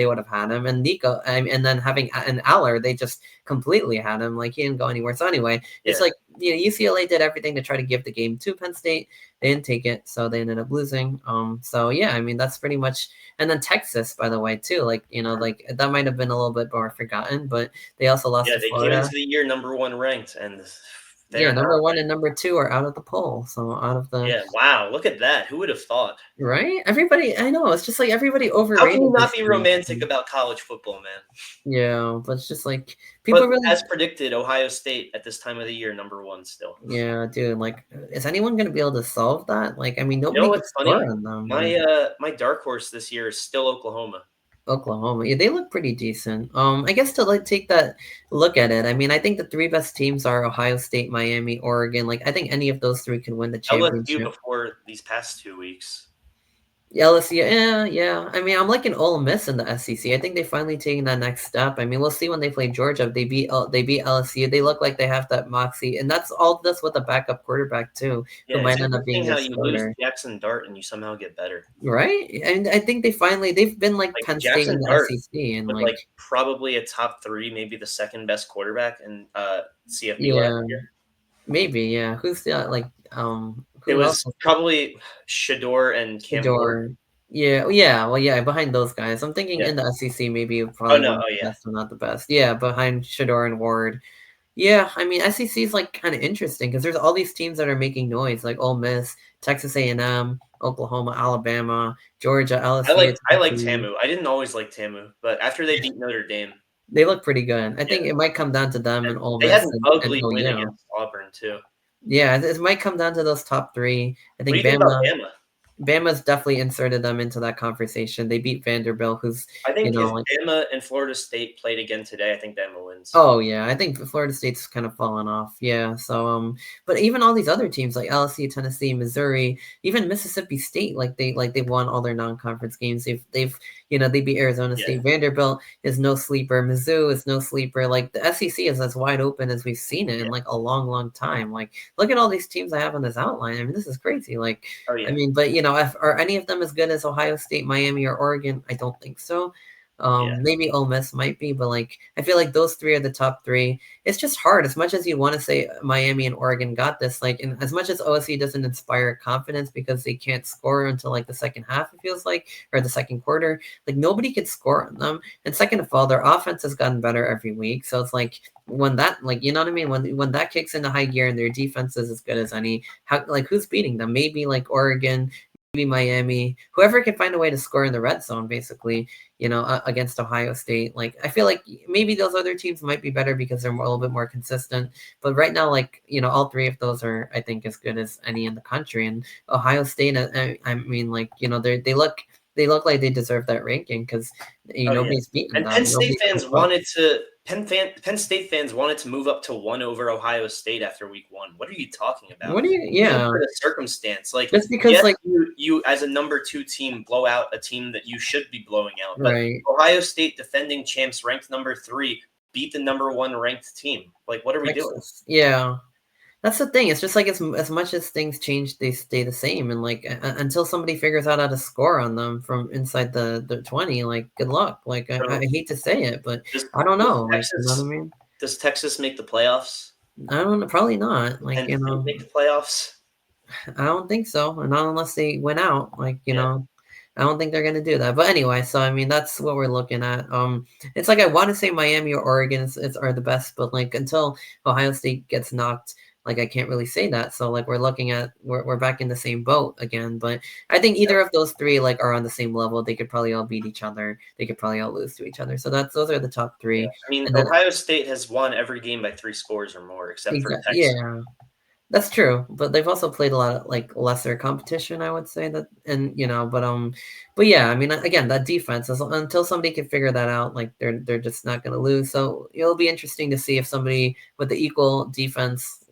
A: would have had him. And Nico, and then having an Aller, they just completely had him. Like he didn't go anywhere. So anyway, it's
B: Yeah.
A: like UCLA did everything to try to give the game to Penn State. They didn't take it, so they ended up losing. So yeah, I mean that's pretty much. And then Texas, by the way, too. Like like that might have been a little bit more forgotten, but they also lost
B: Yeah,
A: to
B: they came
A: Florida.
B: into the year #1 ranked, and
A: Yeah,
B: they're not.
A: number 1 and number 2 are out of the poll, so out of the
B: Yeah, wow, look at that. Who would have thought?
A: right. Everybody, I know it's just like everybody
B: How can you
A: overrated
B: not
A: this
B: be
A: team.
B: romantic about college football, man?
A: Yeah, but it's just like people
B: But
A: really.
B: as predicted, Ohio State at this time of the year, #1 still.
A: Yeah, dude. Like, is anyone gonna be able to solve that? Like, I mean,
B: You know
A: nobody could
B: what's
A: score
B: funny?
A: on them. Like,
B: My dark horse this year is still Oklahoma.
A: Oklahoma. Yeah, they look pretty decent. I guess to like take that look at it, I mean, I think the three best teams are Ohio State, Miami, Oregon. Like, I think any of those three can win the
B: LSU
A: championship.
B: before these past 2 weeks.
A: LSU, yeah. I mean, I'm liking Ole Miss in the SEC. I think they finally taken that next step. I mean, we'll see when they play Georgia. They beat LSU. They look like they have that moxie, and that's all this with a backup quarterback too, who
B: Yeah, it's
A: might end up being
B: interesting
A: their
B: how you lose
A: starter.
B: Jackson Dart and you somehow get better.
A: Right? And I think they've been like
B: Like,
A: Penn State in
B: Jackson
A: the
B: Dart
A: SEC, and
B: was,
A: like,
B: like, probably a top 3, maybe the 2nd best quarterback in, CFB last
A: yeah.
B: year.
A: Maybe, yeah. Who's the
B: It
A: who else?
B: was probably Shador and Cam Ward.
A: Shador. Yeah. Well, yeah, behind those guys. I'm thinking
B: Yeah.
A: in the SEC, maybe
B: Oh,
A: probably
B: no.
A: one of
B: Oh,
A: the
B: yeah.
A: best, but not the best. Yeah, behind Shador and Ward. Yeah, I mean, SEC is like kind of interesting because there's all these teams that are making noise, like Ole Miss, Texas A&M, Oklahoma, Alabama, Georgia, LSU,
B: I like
A: Tennessee.
B: Tamu. I didn't always like Tamu, but after they beat Notre Dame,
A: They look pretty good. I
B: yeah.
A: think it might come down to them and
B: And
A: Ole
B: they had
A: Miss
B: an
A: and
B: ugly win
A: OU.
B: against Auburn too.
A: Yeah, it might come down to those top three. I
B: What do
A: think
B: you think about
A: Bama.
B: Bama?
A: Bama's definitely inserted them into that conversation. They beat Vanderbilt, who's,
B: I think if
A: like,
B: Bama and Florida State played again today, I think Bama wins.
A: oh yeah, I think Florida State's kind of fallen off. Yeah, so but even all these other teams like LSU, Tennessee, Missouri, even Mississippi State, they won all their non-conference games. They've they beat Arizona
B: Yeah,
A: State. Vanderbilt is no sleeper. Mizzou is no sleeper. Like the SEC is as wide open as we've seen it in
B: yeah.
A: like a long, long time. Like look at all these teams I have on this outline. I mean, this is crazy. Like
B: Oh
A: I
B: yeah,
A: mean, but are any of them as good as Ohio State, Miami, or Oregon? I don't think so.
B: yeah,
A: Maybe Ole Miss might be, but like I feel like those three are the top three. It's just hard. As much as you want to say Miami and Oregon got this, like, and as much as OSU doesn't inspire confidence because they can't score until like the second half, it feels like, or the second quarter. Like nobody could score on them. And second of all, their offense has gotten better every week. So it's like when that, like, you know what I mean? When that kicks into high gear and their defense is as good as any, who's beating them? Maybe like Oregon, maybe Miami, whoever can find a way to score in the red zone, basically, against Ohio State. Like, I feel like maybe those other teams might be better because they're a little bit more consistent. But right now, like, all three of those are, I think, as good as any in the country. And Ohio State, I mean, like, they look like they deserve that ranking because
B: oh yeah.
A: nobody's beaten
B: And
A: them. Nobody's come close.
B: Penn State fans wanted to move up to 1 over Ohio State after week 1. What are you talking about?
A: What do you?
B: Even
A: Yeah,
B: for the circumstance, like,
A: just because,
B: yes,
A: like,
B: you as a number 2 team blow out a team that you should be blowing out, but
A: right.
B: Ohio State, defending champs, ranked number 3, beat the number 1 ranked team. Like, what are we doing?
A: Texas. Yeah. That's the thing. It's just like as much as things change, they stay the same. And like until somebody figures out how to score on them from inside the 20, like good luck. Like I
B: So,
A: hate to say it, but
B: does,
A: I don't
B: does
A: know. Like you know what I
B: Texas
A: mean?
B: does Texas make the playoffs?
A: I don't know. Probably not. Like
B: Penn State make the playoffs?
A: I don't think so. And not unless they win out. Like
B: Yeah.
A: I don't think they're gonna do that. But anyway, so I mean that's what we're looking at. It's like I want to say Miami or Oregon are the best, but like until Ohio State gets knocked, like I can't really say that. So like we're back in the same boat again. But I think either of those three like are on the same level. They could probably all beat each other. They could probably all lose to each other. So those are the top
B: Yeah.
A: three.
B: I mean,
A: And then
B: Ohio State has won every game by 3 scores or more, except for Texas.
A: yeah. That's true, but they've also played a lot of like lesser competition, I would say that, and but yeah, I mean, again, that defense until somebody can figure that out, like they're just not going to lose. So it'll be interesting to see if somebody with the equal defense,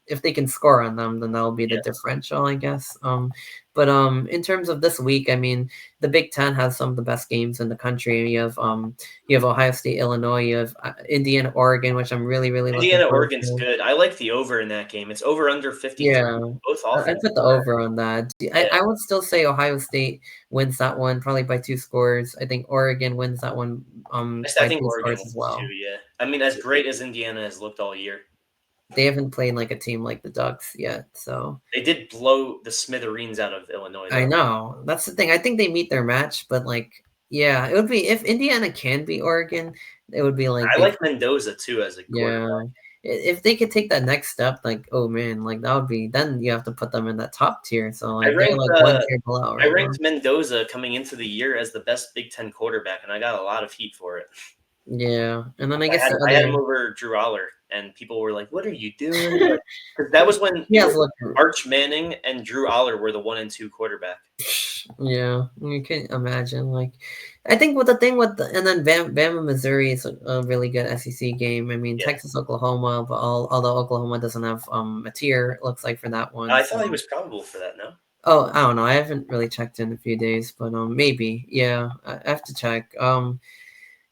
A: if they can score on them, then that'll be the
B: Yes.
A: differential, I guess. But in terms of this week, I mean, the Big Ten has some of the best games in the country. You have Ohio State, Illinois, you have Indiana, Oregon, which I'm really, really looking
B: Indiana,
A: forward
B: Oregon's
A: to.
B: good. I like the over in that game. It's over under 53.
A: Yeah,
B: Both
A: I
B: offenses
A: put the
B: are.
A: over on that.
B: Yeah.
A: I would still say Ohio State wins that one, probably by 2 scores. I think Oregon wins that one,
B: I
A: by
B: think
A: 2
B: Oregon
A: scores as
B: wins too.
A: well.
B: Yeah. I mean, as great as Indiana has looked all year,
A: They haven't played like a team like the Ducks yet, so
B: they did blow the smithereens out of Illinois,
A: I
B: though.
A: know. That's the thing. I think they meet their match, but, like, yeah, it would be if Indiana can beat Oregon, it would be like
B: I
A: they
B: like Mendoza too as a quarterback.
A: yeah. If they could take that next step, like, oh man, like that would be then you have to put them in that top tier. So
B: I
A: like they're
B: ranked
A: like one tier below
B: I
A: right now.
B: ranked Mendoza coming into the year as the best Big Ten quarterback, and I got a lot of heat for it.
A: Yeah. And then I guess
B: I had
A: the
B: I had him
A: other
B: over Drew Aller, and people were like, "What are you doing?" Like, 'cause that was when
A: he has looked
B: Arch Manning and Drew Aller were the 1 and 2 quarterback.
A: yeah, you can imagine. Like, I think with the thing with and then Bama, Missouri is a really good SEC game. I mean,
B: Yeah.
A: Texas, Oklahoma, but although Oklahoma doesn't have a tier, it looks like for that one.
B: I
A: So,
B: thought he was probable for that, no?
A: oh, I don't know. I haven't really checked in a few days, but maybe. Yeah, I have to check.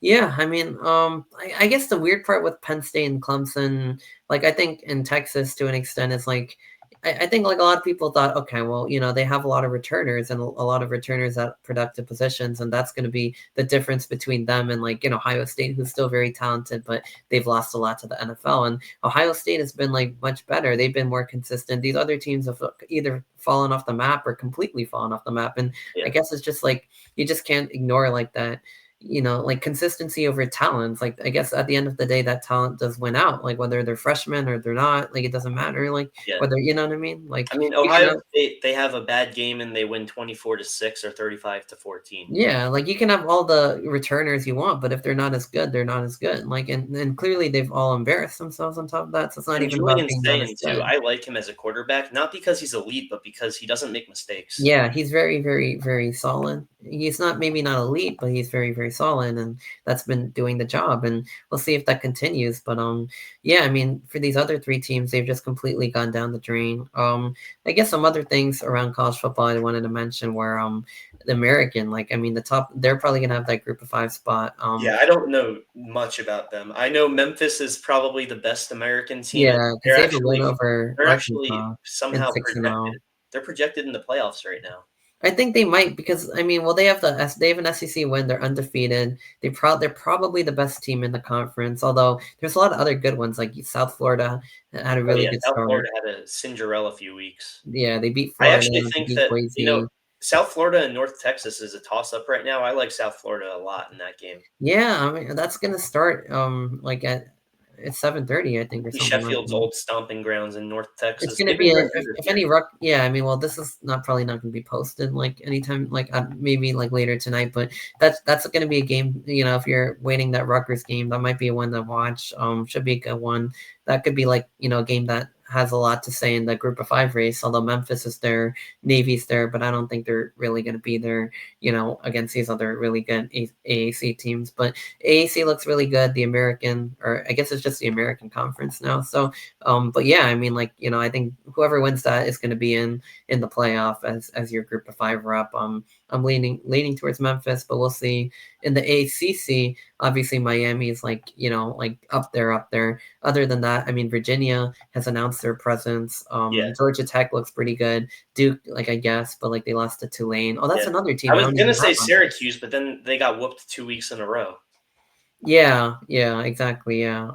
A: Yeah, I mean, I guess the weird part with Penn State and Clemson, like I think in Texas to an extent, is like I think like a lot of people thought, okay, well, they have a lot of returners and a lot of returners at productive positions, and that's going to be the difference between them and like Ohio State, who's still very talented, but they've lost a lot to the NFL. And Ohio State has been like much better. They've been more consistent. These other teams have either fallen off the map or completely fallen off the map. And I
B: Yeah.
A: guess it's just like you just can't ignore like that like consistency over talent. Like I guess at the end of the day, that talent does win out. Like whether they're freshmen or they're not, like it doesn't matter. Like
B: Yeah.
A: whether you know what I mean. Like
B: I mean,
A: you can
B: Ohio
A: have,
B: State, they have a bad game and they win 24-6 or 35-14.
A: yeah, like you can have all the returners you want, but if they're not as good, they're not as good. Like and clearly they've all embarrassed themselves on top of that. So it's not
B: And
A: even about
B: Julian
A: being not as
B: Sayin too,
A: good.
B: I like him as a quarterback, not because he's elite, but because he doesn't make mistakes.
A: Yeah, he's very, very, very solid. He's not maybe not elite, but he's very, very solid, and that's been doing the job. And we'll see if that continues. But yeah, I mean, for these other 3 teams, they've just completely gone down the drain. I guess some other things around college football I wanted to mention were the American. Like, I mean, the top, they're probably gonna have that Group of 5 spot.
B: Yeah, I don't know much about them. I know Memphis is probably the best American team, and
A: Yeah, because they have a win over
B: they're actually
A: Arkansas in
B: somehow
A: 6-0.
B: projected. They're projected in the playoffs right now.
A: I think they might because I mean, well, they have an SEC win. They're undefeated. They're probably the best team in the conference. Although there's a lot of other good ones, like South Florida had a
B: Oh
A: really
B: yeah,
A: good
B: South
A: start.
B: Florida had a Cinderella few weeks.
A: Yeah, they beat
B: I
A: Florida.
B: actually
A: They
B: think
A: beat
B: that,
A: Boise.
B: South Florida and North Texas is a toss-up right now. I like South Florida a lot in that game.
A: Yeah, I mean that's gonna start like at 7:30, I think, or something like
B: Sheffield's
A: that.
B: old stomping grounds in North
A: It's
B: Texas.
A: gonna
B: They've
A: be
B: been
A: a
B: very good this
A: if
B: year.
A: any ruck yeah, I mean, well, this is not probably not gonna be posted, like, anytime, like, maybe, like, later tonight, but that's gonna be a game, if you're waiting that Rutgers game, that might be one to watch, should be a good one. That could be, like, a game that has a lot to say in the Group of 5 race, although Memphis is there, Navy's there, but I don't think they're really gonna be there, against these other really good AAC teams, but AAC looks really good, the American or I guess it's just the American Conference now, so but yeah, I mean, like, I think whoever wins that is going to be in the playoff as your Group of 5 rep. I'm leaning towards Memphis, but we'll see. In the ACC, obviously Miami is like like up there. Other than that, I mean, Virginia has announced their presence.
B: Yeah,
A: Georgia Tech looks pretty good. Duke, like I guess, but like they lost to Tulane. Oh, that's
B: yeah.
A: another team
B: I
A: I
B: was
A: don't
B: gonna
A: even
B: say
A: have on.
B: Syracuse, but then they got whooped 2 weeks in a row.
A: Yeah, exactly. Yeah.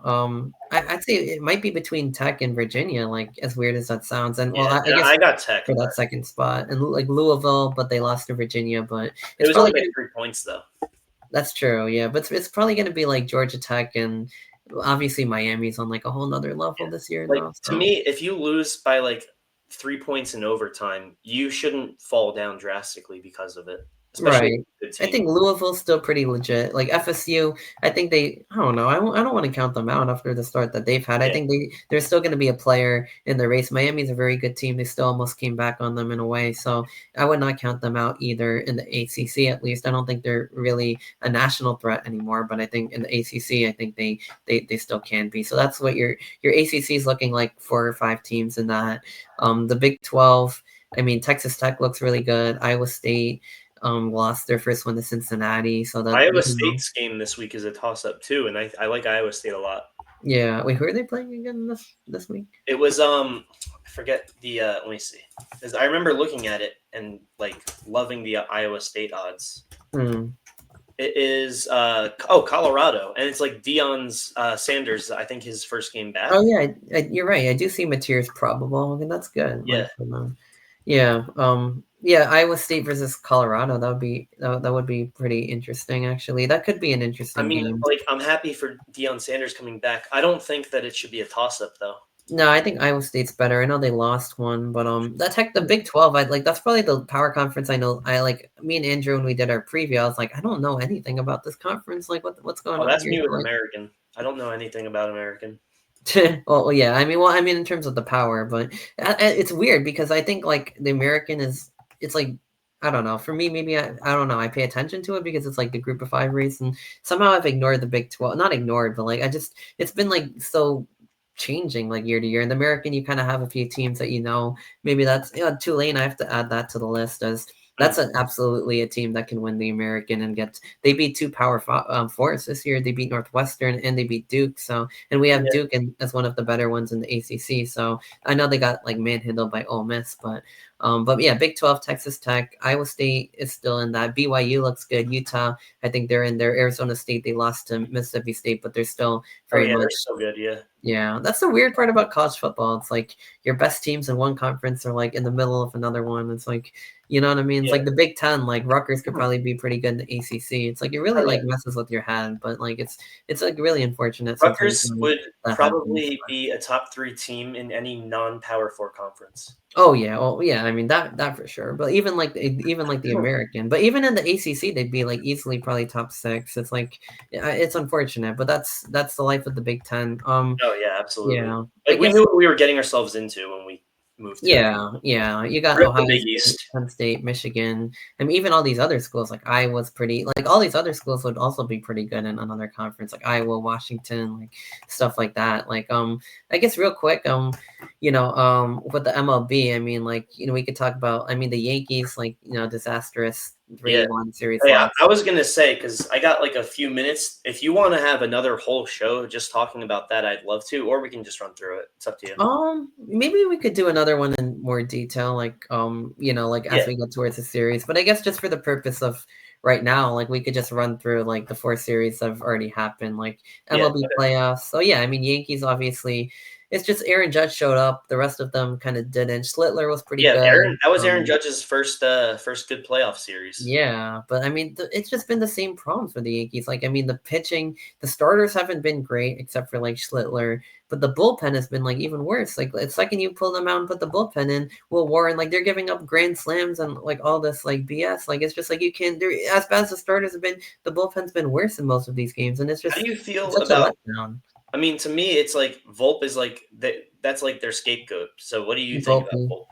A: I'd say it might be between Tech and Virginia, like as weird as that sounds. And well,
B: Yeah,
A: I
B: and
A: guess
B: I got Tech,
A: for
B: but
A: that second spot and like Louisville, but they lost to Virginia. But
B: it
A: it's
B: was only
A: probably
B: by 3 points though.
A: that's true. Yeah, but it's probably going to be like Georgia Tech and obviously Miami's on like a whole nother level
B: Yeah.
A: this year
B: Like,
A: now.
B: to
A: So
B: me, if you lose by, like, 3 points in overtime, you shouldn't fall down drastically because of it, especially
A: Right.
B: with a good
A: I
B: team.
A: think Louisville's still pretty legit. Like FSU, I think I don't know. I don't want to count them out after the start that they've had. I
B: Yeah,
A: think they're still going to be a player in the race. Miami's a very good team. They still almost came back on them in a way. So I would not count them out either in the ACC at least. I don't think they're really a national threat anymore, but I think in the ACC, I think they still can be. So that's what your ACC is looking like, 4 or 5 teams in that. The Big 12, I mean, Texas Tech looks really good. Iowa State lost their first one to Cincinnati, so that
B: Iowa State's game this week is a toss-up too, and I like Iowa State a lot.
A: yeah. Wait, who are they playing again this week?
B: It was I forget the let me see, because I remember looking at it and like loving the Iowa State odds. It is Colorado, and it's like Deion Sanders. I think his first game back.
A: Oh yeah, you're right. I do see Mateer's probable, and that's good.
B: Yeah,
A: Yeah. Yeah. Iowa State versus Colorado. That would be pretty interesting. Actually, that could be an
B: I
A: interesting
B: mean,
A: game.
B: like I'm happy for Deion Sanders coming back. I don't think that it should be a toss-up though.
A: No, I think Iowa State's better. I know they lost one, but the Big 12, I like that's probably the power conference I know. I like me and Andrew when we did our preview, I was like, I don't know anything about this conference. Like what's going
B: Oh,
A: on
B: that's
A: here?
B: me with
A: Like,
B: American. I don't know anything about American.
A: well, yeah. I mean in terms of the power, but it's weird because I think like the American it's like I don't know. For me, maybe I don't know. I pay attention to it because it's like the group of 5 race, and somehow I've ignored the Big 12. Not ignored, but like it's been like so changing like year to year. In the American, you kind of have a few teams that maybe that's Tulane. I have to add that to the list as that's absolutely a team that can win the American and they beat 2 power fours this year. They beat Northwestern and they beat Duke. So and we have
B: Yeah.
A: Duke as one of the better ones in the ACC. So I know they got like manhandled by Ole Miss, but yeah, Big 12, Texas Tech, Iowa State is still in that. BYU looks good. Utah, I think they're in there. Arizona State, they lost to Mississippi State, but they're still
B: Oh
A: very
B: yeah,
A: much.
B: they're so good. Yeah.
A: Yeah, that's the weird part about college football. It's like your best teams in one conference are like in the middle of another one. It's like, you know what I mean? It's
B: Yeah.
A: like the Big Ten, like Rutgers could probably be pretty good in the ACC. It's like it really
B: Oh, yeah.
A: like messes with your head, but like it's like really unfortunate sometimes
B: Rutgers
A: when
B: would
A: that happens.
B: probably be a top 3 team in any non-Power 4 conference.
A: Oh yeah, well yeah, I mean that for sure. But even like the American, but even in the ACC, they'd be like easily probably top 6. It's like it's unfortunate, but that's the life of the Big Ten.
B: Oh yeah, absolutely.
A: Yeah, I
B: Like we
A: guess.
B: knew what we were getting ourselves into when we moved to it.
A: Yeah. You got
B: Rip the
A: Ohio
B: Big
A: State,
B: East.
A: Penn State, Michigan, and even all these other schools like Iowa's pretty. Like all these other schools would also be pretty good in another conference, like Iowa, Washington, like stuff like that. Like I guess real quick, with the MLB, I mean, like we could talk about. I mean, the Yankees, like disastrous 3-1 series
B: Hey,
A: loss.
B: I was gonna say because I got like a few minutes. If you want to have another whole show just talking about that, I'd love to, or we can just run through it. It's up to you.
A: Maybe we could do another one in more detail, like like as we get towards the series. But I guess just for the purpose of right now, like we could just run through like the 4 series that have already happened, like MLB playoffs. So yeah, I mean Yankees obviously. It's just Aaron Judge showed up. The rest of them kind of didn't. Schlittler was pretty good.
B: That was Aaron Judge's first good playoff series.
A: Yeah, but I mean, it's just been the same problems for the Yankees. Like, I mean, the pitching, the starters haven't been great except for like Schlittler, but the bullpen has been like even worse. Like, the second you pull them out and put the bullpen in, Will Warren, like they're giving up grand slams and like all this like BS. Like, it's just like they're as bad as the starters have been. The bullpen's been worse in most of these games, and it's just
B: How do you feel
A: such
B: about?
A: a letdown.
B: I mean, to me, it's like Volpe is like that's like their scapegoat. So, what do you think about Volpe?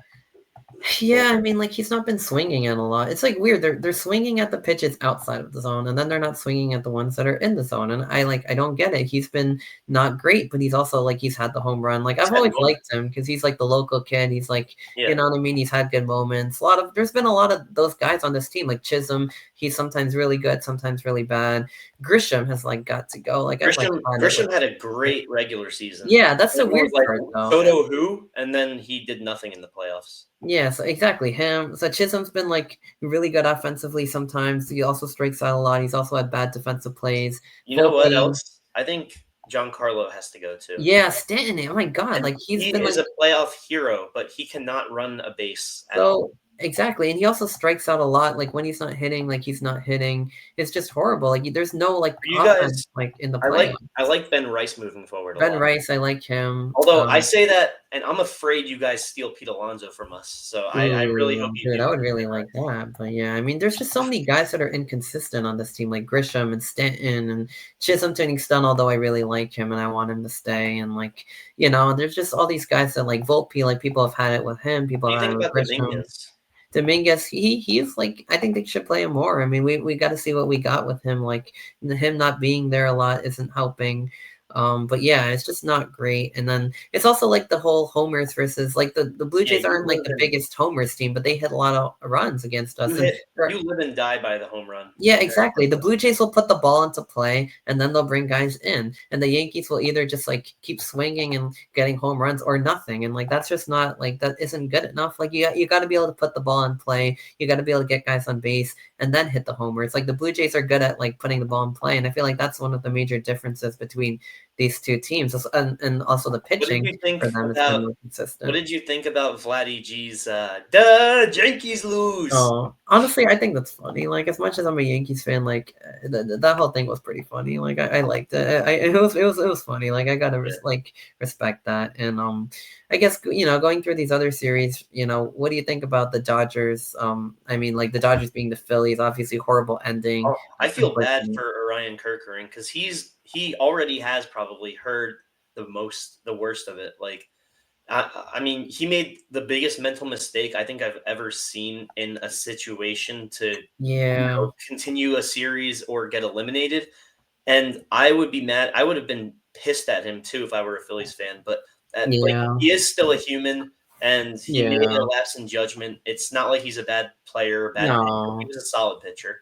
A: Yeah, I mean, like he's not been swinging it a lot. It's like weird. They're swinging at the pitches outside of the zone, and then they're not swinging at the ones that are in the zone. And I don't get it. He's been not great, but he's also like he's had the home run. Like I've always liked him because he's like the local kid. He's like you know what I mean. He's had good moments. There's been a lot of those guys on this team. Like Chisholm, he's sometimes really good, sometimes really bad. Grisham has like got to go. Like
B: Grisham had a great regular season.
A: Yeah, that's the weird part though.
B: Soto who, and then he did nothing in the playoffs.
A: Yeah, so exactly him. So Chisholm's been like really good offensively sometimes. He also strikes out a lot. He's also had bad defensive plays.
B: You know what else? I think Giancarlo has to go too.
A: Yeah, Stanton. Oh my God, like
B: he
A: been
B: is a playoff hero, but he cannot run a base at all.
A: Exactly, and he also strikes out a lot, like, when he's not hitting, like, he's not hitting. It's just horrible, like, there's no, like,
B: Are you
A: offense,
B: guys?
A: like, in the
B: I
A: playoffs.
B: like Ben Rice moving forward a
A: Ben
B: lot.
A: Rice, I like him.
B: Although I say that, and I'm afraid you guys steal Pete Alonso from us. So I really hope
A: Ooh,
B: you
A: dude,
B: do
A: I would
B: bring
A: really
B: Ben
A: like
B: Rice.
A: that, but, yeah, I mean, there's just so many guys that are inconsistent on this team, like Grisham and Stanton and Chisholm to an extent, although I really like him and I want him to stay, and, like, there's just all these guys that, like, Volpe, like, people have had it with him,
B: What
A: people
B: do you
A: have had
B: think
A: it with
B: about
A: Grisham.
B: Dominguez?
A: Dominguez, he's like I think they should play him more. I mean, we got to see what we got with him. Like him not being there a lot isn't helping. But yeah, it's just not great. And then it's also like the whole homers versus like the Blue
B: Yeah,
A: Jays aren't like the biggest homers team, but they hit a lot of runs against us. And
B: you live and die by the home run.
A: yeah, exactly. The Blue Jays will put the ball into play and then they'll bring guys in. And the Yankees will either just like keep swinging and getting home runs or nothing. And like that's just not like that isn't good enough. Like you got to be able to put the ball in play. You got to be able to get guys on base and then hit the homers. Like the Blue Jays are good at like putting the ball in play. And I feel like that's one of the major differences between these two teams. And also the
B: What did
A: pitching
B: you think
A: for them has been
B: about
A: more
B: What
A: consistent.
B: did you think about Vladdy G's "Duh, Yankees lose"?
A: Oh, honestly, I think that's funny. Like, as much as I'm a Yankees fan, like that whole thing was pretty funny. Like, I liked it. It was funny. Like, I gotta
B: Yeah.
A: respect that. And I guess going through these other series, what do you think about the Dodgers? I mean, like the Dodgers being the Phillies, obviously horrible ending.
B: Oh, I feel bad
A: Unfortunate.
B: for Orion Kerkering because he already has probably heard the worst of it. Like I mean, he made the biggest mental mistake I think I've ever seen in a situation to
A: Yeah,
B: continue a series or get eliminated. And I would be mad. I would have been pissed at him too if I were a Phillies fan. But like
A: yeah,
B: he is still a human, and he made
A: yeah.
B: a lapse in judgment. It's not like he's a bad player, bad pitcher. He
A: No.
B: was a solid pitcher.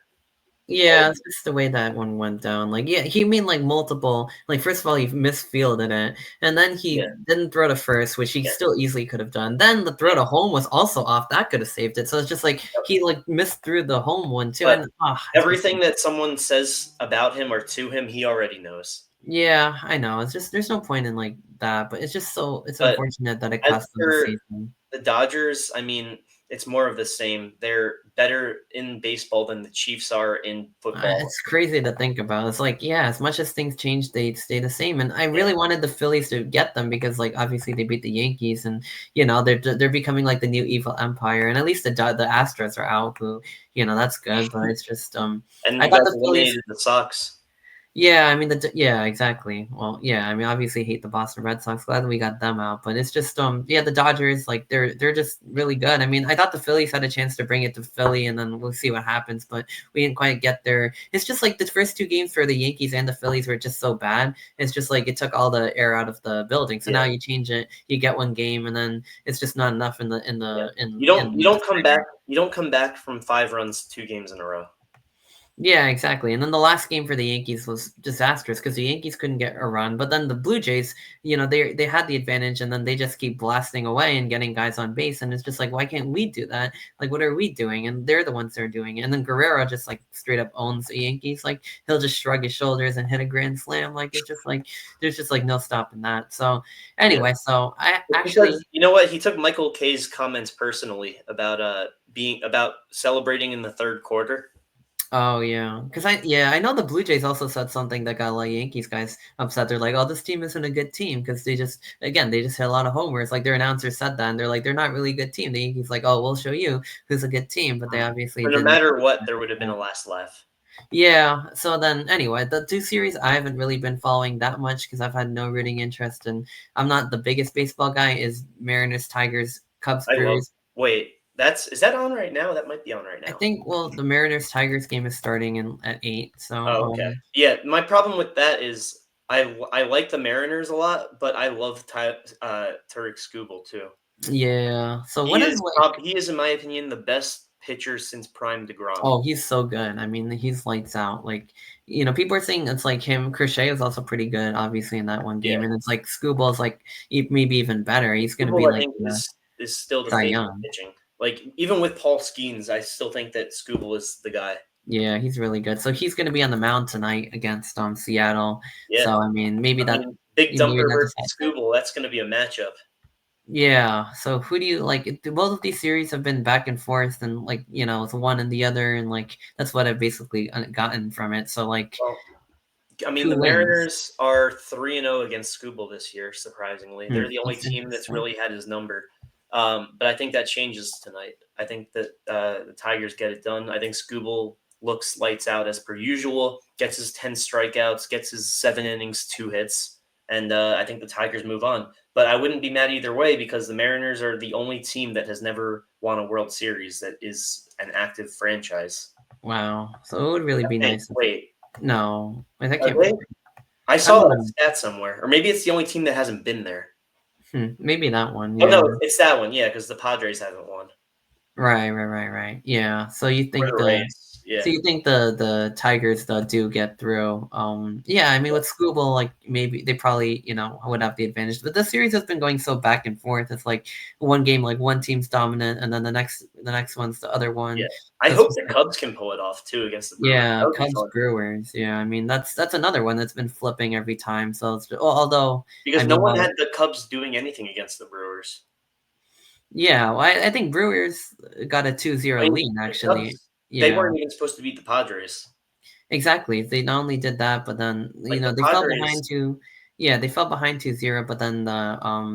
A: Yeah, it's just the way that one went down. Like, yeah, he made like multiple. Like, first of all, he misfielded it, and then he
B: Yeah,
A: didn't throw to first, which he
B: yeah.
A: still easily could have done. Then the throw to home was also off. That could have saved it. So it's just like he like missed through the home one too.
B: But
A: And it's just
B: everything that someone says about him or to him, he already knows.
A: yeah, I know. It's just there's no point in like that, but it's just it's
B: But
A: unfortunate that it
B: as
A: cost them the
B: for
A: season.
B: the Dodgers, I mean, it's more of the same. They're better in baseball than the Chiefs are in football.
A: It's crazy to think about. It's like, yeah, as much as things change, they stay the same. And I
B: Yeah.
A: really wanted the Phillies to get them because, like, obviously they beat the Yankees, and they're becoming like the new evil empire. And at least the Astros are out, who that's good. But it's just
B: And
A: I
B: you
A: thought
B: guys
A: the Phillies.
B: eliminated the Sox.
A: Yeah, I mean yeah, exactly. Well, yeah, I mean obviously hate the Boston Red Sox. Glad we got them out, but it's just yeah, the Dodgers like they're just really good. I mean, I thought the Phillies had a chance to bring it to Philly and then we'll see what happens, but we didn't quite get there. It's just like the first two games for the Yankees and the Phillies were just so bad. It's just like it took all the air out of the building. So
B: Yeah,
A: now you change it, you get one game and then it's just not enough in the in
B: yeah.
A: the in
B: You don't
A: in
B: you
A: the
B: don't come back. You don't come back from 5 runs 2 games in a row.
A: Yeah, exactly. And then the last game for the Yankees was disastrous because the Yankees couldn't get a run. But then the Blue Jays, they had the advantage, and then they just keep blasting away and getting guys on base. And it's just like, why can't we do that? Like, what are we doing? And they're the ones that are doing it. And then Guerrero just like straight up owns the Yankees. Like he'll just shrug his shoulders and hit a grand slam. Like it's just like there's just like no stopping that. So
B: Yeah,
A: anyway, so I
B: it's
A: actually.
B: because you know what? He took Michael K's comments personally about being about celebrating in the third quarter.
A: Oh yeah, because I know the Blue Jays also said something that got a lot of Yankees guys upset. They're like, "Oh, this team isn't a good team," because they just hit a lot of homers. Like their announcer said that, and they're like, "They're not really a good team." The Yankees like, "Oh, we'll show you who's a good team," but they obviously
B: So no
A: didn't.
B: matter what, there would have been a last laugh.
A: Yeah. So then, anyway, the two series I haven't really been following that much because I've had no rooting interest, and I'm not the biggest baseball guy. Is Mariners, Tigers, Cubs,
B: I love.
A: Brewers.
B: Wait, is that on right now? That might be on right
A: I
B: now.
A: think well, the Mariners Tigers game is starting at 8. So
B: Oh, okay. Yeah, my problem with that is I like the Mariners a lot, but I love Tarek Skubal too.
A: yeah. So
B: He
A: what
B: is
A: is like?
B: he is in my opinion the best pitcher since Prime DeGrom.
A: Oh, he's so good. I mean, he's lights out. Like, people are saying it's like him. Crochet is also pretty good, obviously, in that one
B: Yeah,
A: game. And it's like Scooball's like maybe even better. He's gonna be
B: Skubal I
A: like
B: think
A: the
B: is still the
A: Cy
B: face of
A: Young.
B: pitching. Like even with Paul Skeens, I still think that Skubal is the guy.
A: Yeah, he's really good. So he's gonna be on the mound tonight against Seattle.
B: Yeah,
A: So I mean, maybe
B: I
A: that
B: mean Big
A: maybe
B: Dumper
A: that
B: versus
A: decides it.
B: Skubal, that's going to be a matchup.
A: Yeah. So who do you like? Both of these series have been back and forth, and like it's one and the other, and like that's what I've basically gotten from it. So like,
B: Well, I mean,
A: who
B: the
A: wins?
B: Mariners are 3-0 against Scooble this year. Surprisingly, they're the only
A: That's
B: team that's
A: interesting.
B: really had his number. But I think that changes tonight. I think that the Tigers get it done. I think Scooble looks lights out as per usual. Gets his 10 strikeouts, gets his 7 innings, 2 hits, and I think the Tigers move on. But I wouldn't be mad either way because the Mariners are the only team that has never won a World Series that is an active franchise.
A: Wow. So it would really be
B: Hey,
A: nice if
B: wait,
A: no, like, that
B: are
A: can't be
B: they?
A: right.
B: I
A: I
B: saw
A: don't
B: that
A: know.
B: stat somewhere, or maybe it's the only team that hasn't been there.
A: Maybe that one.
B: Oh
A: Yeah.
B: no, it's that one. Yeah, because the Padres haven't won.
A: Right. Yeah. So you
B: Or
A: think
B: the Rays. Yeah,
A: the Tigers though do get through? Yeah, I mean with Scooble, like maybe they probably would have the advantage, but the series has been going so back and forth. It's like one game, like one team's dominant, and then the next one's the other
B: yeah.
A: one.
B: I
A: So it's
B: hope
A: just
B: the
A: like,
B: Cubs can pull it off too against the Brewers.
A: yeah,
B: That would be
A: Cubs
B: fun
A: Brewers. Yeah, I mean that's another one that's been flipping every time. So it's although I
B: because no
A: mean
B: one had the Cubs doing anything against the Brewers.
A: yeah, well, I think Brewers got a
B: I
A: 2-0
B: mean,
A: lead
B: the
A: actually.
B: Cubs, they
A: Yeah.
B: weren't even supposed to beat the Padres.
A: Exactly. They not only did that, but then
B: Like the
A: they fell behind
B: Padres,
A: they fell behind 2-0, but then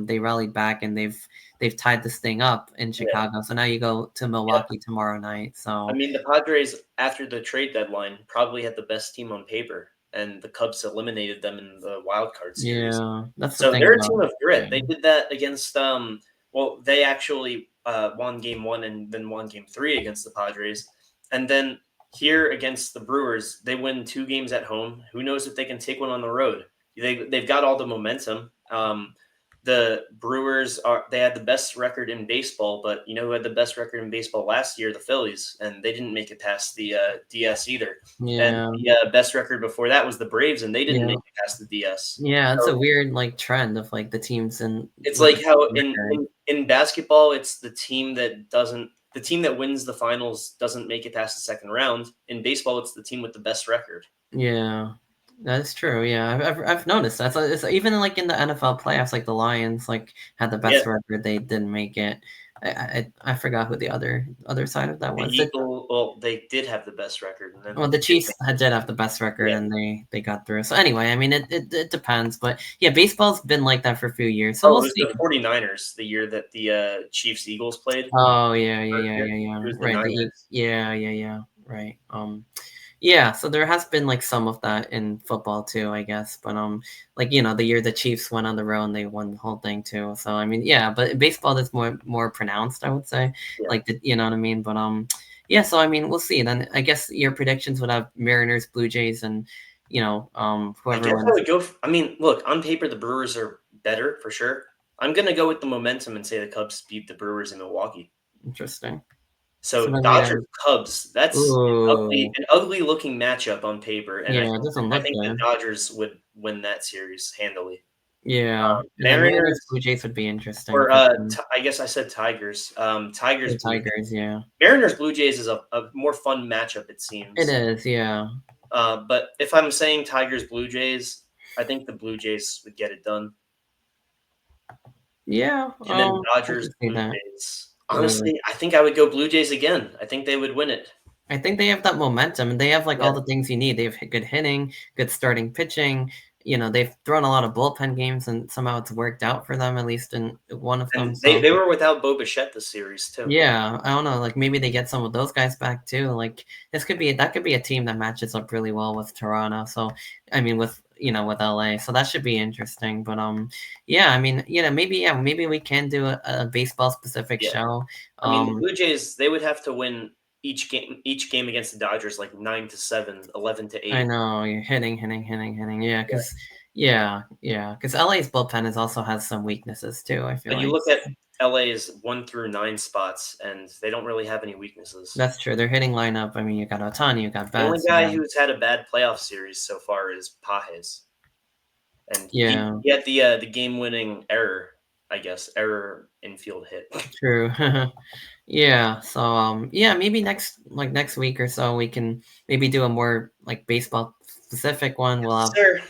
A: they rallied back and they've tied this thing up in
B: yeah,
A: Chicago. So now you go to
B: yeah.
A: Milwaukee tomorrow night.
B: I
A: So
B: mean, the Padres after the trade deadline probably had the best team on paper, and the Cubs eliminated them in the wild card series.
A: yeah, that's the
B: So
A: thing
B: they're a
A: about
B: team of
A: yeah.
B: grit. They did that against well, they actually won game 1 and then won game 3 against the Padres. And then here against the Brewers, they win 2 games at home. Who knows if they can take one on the road? They've got all the momentum. The Brewers they had the best record in baseball, but you know who had the best record in baseball last year? The Phillies, and they didn't make it past the DS either. And
A: Yeah.
B: the best record before that was the Braves, and they didn't
A: Yeah.
B: make it past the DS.
A: Yeah, it's a
B: So
A: weird like trend of like the teams and
B: it's
A: with the
B: like how
A: record.
B: in basketball, it's the team that wins the finals doesn't make it past the second round. In baseball, it's the team with the best record.
A: Yeah. That's true. Yeah, I've noticed that. So it's even like in the NFL playoffs, like the Lions like had the
B: Yeah,
A: best record. They didn't make it. I forgot who the other side of that
B: the
A: was.
B: Eagle. Well, they did have the best record, and then
A: Well,
B: they
A: the
B: didn't
A: Chiefs
B: make it.
A: did have the best record,
B: Yeah,
A: and they got through. So anyway, I mean it depends, but yeah, baseball's been like that for a few years. So
B: oh, it
A: we'll
B: was
A: see.
B: the 49ers the year that the Chiefs Eagles played.
A: Oh yeah, yeah,
B: First
A: yeah,
B: year.
A: yeah, yeah.
B: It was the
A: Right.
B: Niners.
A: Yeah. Right. Yeah, so there has been like some of that in football too, I guess. But like the year the Chiefs went on the road and they won the whole thing too. So I mean, yeah, but in baseball is more pronounced, I would say.
B: Yeah,
A: Like you know what I mean? But yeah, so I mean, we'll see. Then I guess your predictions would have Mariners, Blue Jays, and
B: I
A: whoever
B: guess I
A: wins.
B: would go. I mean, look, on paper, the Brewers are better for sure. I'm gonna go with the momentum and say the Cubs beat the Brewers in Milwaukee.
A: Interesting. So
B: So
A: then we
B: Dodgers Cubs, that's
A: ooh,
B: an ugly looking matchup on paper, and
A: yeah, it doesn't
B: I
A: look
B: think the
A: good.
B: Dodgers would win that series handily.
A: Yeah, and then Mariners,
B: Mariners
A: Blue Jays would be interesting
B: or
A: for sure.
B: I guess I said Tigers. Tigers
A: The
B: Blue
A: Tigers, yeah,
B: Mariners Blue Jays is a more fun matchup it
A: it
B: seems.
A: is. Yeah,
B: But if I'm saying Tigers Blue Jays, I think the Blue Jays would get it done.
A: yeah.
B: And then
A: I
B: Dodgers
A: can see
B: Blue
A: that.
B: Jays.
A: Ooh.
B: Honestly, I think I would go Blue Jays again. I think they would win it.
A: I think they have that momentum, and they have like
B: Yeah.
A: all the things you need. They have good hitting, good starting pitching. They've thrown a lot of bullpen games, and somehow it's worked out for them, at least in one of them.
B: And
A: So
B: they were without Bo Bichette this series too.
A: yeah, I don't know. Like maybe they get some of those guys back too. Like that could be a team that matches up really well with Toronto. So I mean, with LA, so that should be interesting. But yeah, I mean, maybe we can do a baseball specific
B: Yeah.
A: show.
B: I mean, the
A: Um,
B: Blue Jays, they would have to win each game against the Dodgers like 9-7, 11-8.
A: I know, you're hitting. Yeah,
B: Yeah.
A: because LA's bullpen also has some weaknesses too, I feel
B: But you
A: like.
B: look at LA's 1 through 9 spots and they don't really have any weaknesses.
A: That's true. Their hitting lineup, I mean, you got Ohtani, you got
B: The only
A: Betts, you
B: guy
A: got
B: who's had a bad playoff series so far is Pages. And he,
A: yeah,
B: he had the game-winning error, I guess, error infield hit.
A: true. Yeah, so, yeah, maybe next week or so, we can maybe do a more, like, baseball specific one. We'll
B: Yes,
A: have
B: sir.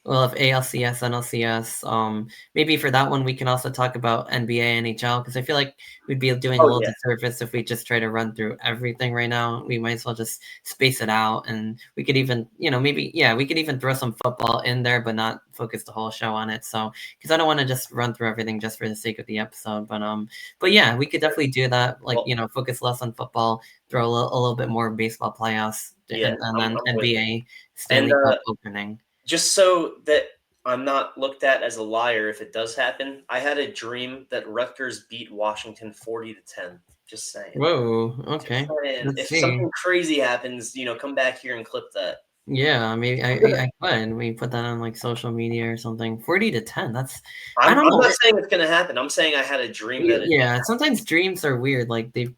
A: We'll have ALCS, NLCS. Maybe for that one, we can also talk about NBA, NHL, because I feel like we'd be doing a
B: Oh
A: little
B: yeah,
A: disservice if we just try to run through everything right now. We might as well just space it out, and we could even, maybe, yeah, we could even throw some football in there, but not focus the whole show on it. So, because I don't want to just run through everything just for the sake of the episode, but yeah, we could definitely do that. Like,
B: well,
A: focus less on football, throw a little bit more baseball playoffs,
B: yeah,
A: and then
B: I'm with it.
A: NBA
B: And
A: Stanley Cup opening.
B: just so that I'm not looked at as a liar if it does happen, I had a dream that Rutgers beat Washington 40-10. Just saying.
A: Whoa,
B: Just
A: okay.
B: saying.
A: Let's
B: If
A: see.
B: something crazy happens, come back here and clip that.
A: Yeah, maybe I could. We put that on like social media or something. 40-10. I don't
B: I'm
A: know.
B: not saying it's gonna happen. I'm saying I had a dream that it did
A: Yeah, sometimes dreams are weird. Like they,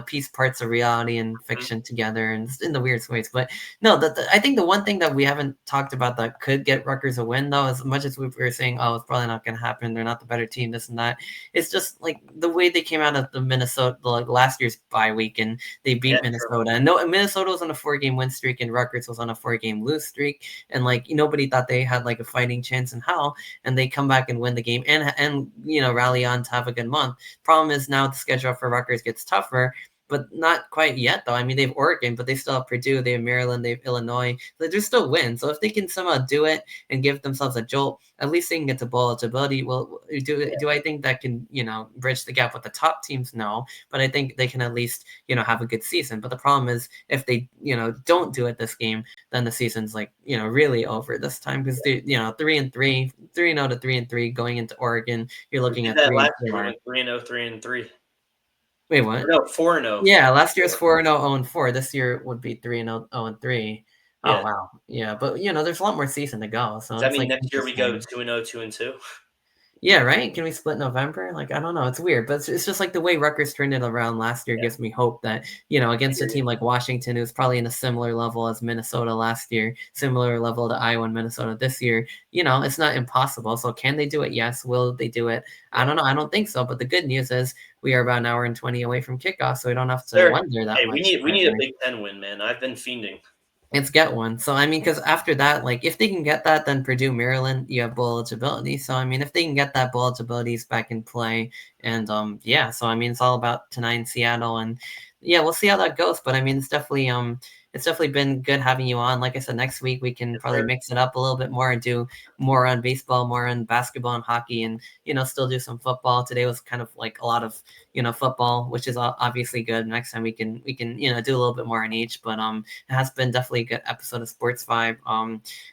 A: piece parts of reality and
B: happen.
A: fiction together, and in the weirdest ways. But no, I think the one thing that we haven't talked about that could get Rutgers a win, though, as much as we were saying, oh, it's probably not going to happen. They're not the better team, this and that. It's just like the way they came out of the Minnesota, like last year's bye week, and they
B: Yeah,
A: beat
B: true.
A: Minnesota. And no, Minnesota was on a 4-game win streak, and Rutgers was on a 4-game lose streak, and like nobody thought they had like a fighting chance in hell, and they come back and win the game, and rally on to have a good month. Problem is now the schedule for Rutgers gets tougher, but not quite yet, though. I mean, they have Oregon, but they still have Purdue, they have Maryland, they have Illinois. There's still wins. So if they can somehow do it and give themselves a jolt, at least they can get to bowl eligibility. Well, do I think that can, bridge the gap with the top teams? No, but I think they can at least, have a good season. But the problem is if they, don't do it this game, then the season's like, really over this time because they, 3-3, 3-0 to 3-3 going into Oregon. You're
B: We
A: looking
B: did
A: at
B: that
A: three and
B: last year. We
A: four.
B: went 3-0, 3-3.
A: Wait,
B: Or
A: what?
B: no, 4-0.
A: Yeah, last year's 4-0, 0-4. This year would be 3-0, 0-3. Oh
B: Yeah.
A: wow, yeah, but there's a lot more season to go, so
B: Does that
A: it's
B: mean
A: like
B: next year we go
A: interesting.
B: 2-0, 2-2?
A: Yeah, right? Can we split November? Like, I don't know. It's weird, but it's just like the way Rutgers turned it around last year
B: Yeah,
A: gives me hope that,
B: I
A: against a
B: hear you.
A: team like Washington, who's probably in a similar level as Minnesota last year, similar level to Iowa and Minnesota this year, it's not impossible. So can they do it? Yes. Will they do it? I
B: Yeah.
A: don't know. I don't think so. But the good news is we are about an hour and 20 away from kickoff, so we don't have to
B: Sir,
A: wonder that
B: hey, we
A: much.
B: need we need a Big Ten win, man. I've been fiending.
A: Let's get one. So I mean, because after that, like if they can get that, then Purdue, Maryland, you have bowl eligibility. So I mean, if they can get that bowl eligibility is back in play, and yeah. So I mean, it's all about tonight in Seattle, and yeah, we'll see how that goes. But I mean, it's definitely been good having you on. Like I said, next week we can
B: Yes,
A: probably
B: sir.
A: mix it up a little bit more and do more on baseball, more on basketball and hockey, and still do some football. Today was kind of like a lot of football, which is obviously good. Next time we can do a little bit more on each, but it has been definitely a good episode of Sports Vibe.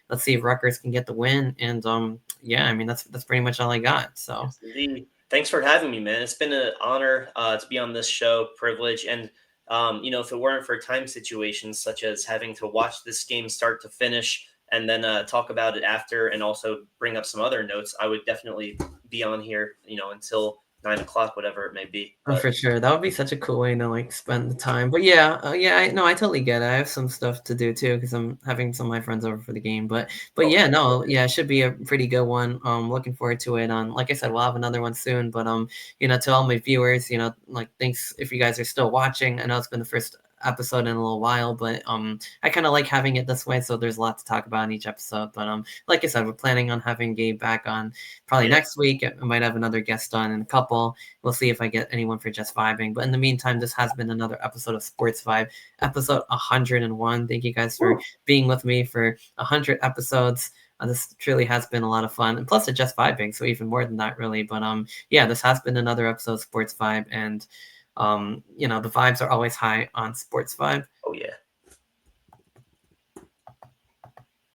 A: Let's see if Rutgers can get the win, and yeah, I mean that's pretty much all I got. So
B: Yes, indeed. Thanks for having me, man. It's been an honor to be on this show, privilege, and if it weren't for time situations such as having to watch this game start to finish and then talk about it after, and also bring up some other notes, I would definitely be on here, until 9 o'clock, whatever it may be.
A: oh,
B: But
A: for sure, that would be such a cool way to like spend the time. But yeah, yeah, I totally get it. I have some stuff to do too because I'm having some of my friends over for the game. But
B: oh,
A: yeah, no, yeah, it should be a pretty good one. Looking forward to it. Like I said, we'll have another one soon. But to all my viewers, like thanks if you guys are still watching. I know it's been the first episode in a little while, but I kind of like having it this way, so there's a lot to talk about in each episode. But like I said, we're planning on having Gabe back on probably
B: yeah,
A: next week. I might have another guest on in a couple. We'll see if I get anyone for just vibing. But in the meantime, this has been another episode of Sports Vibe, episode 101. Thank you guys for being with me for 100 episodes. This truly has been a lot of fun, and plus it's just vibing, so even more than that, really. But yeah, this has been another episode of Sports Vibe, and the vibes are always high on Sports Vibe.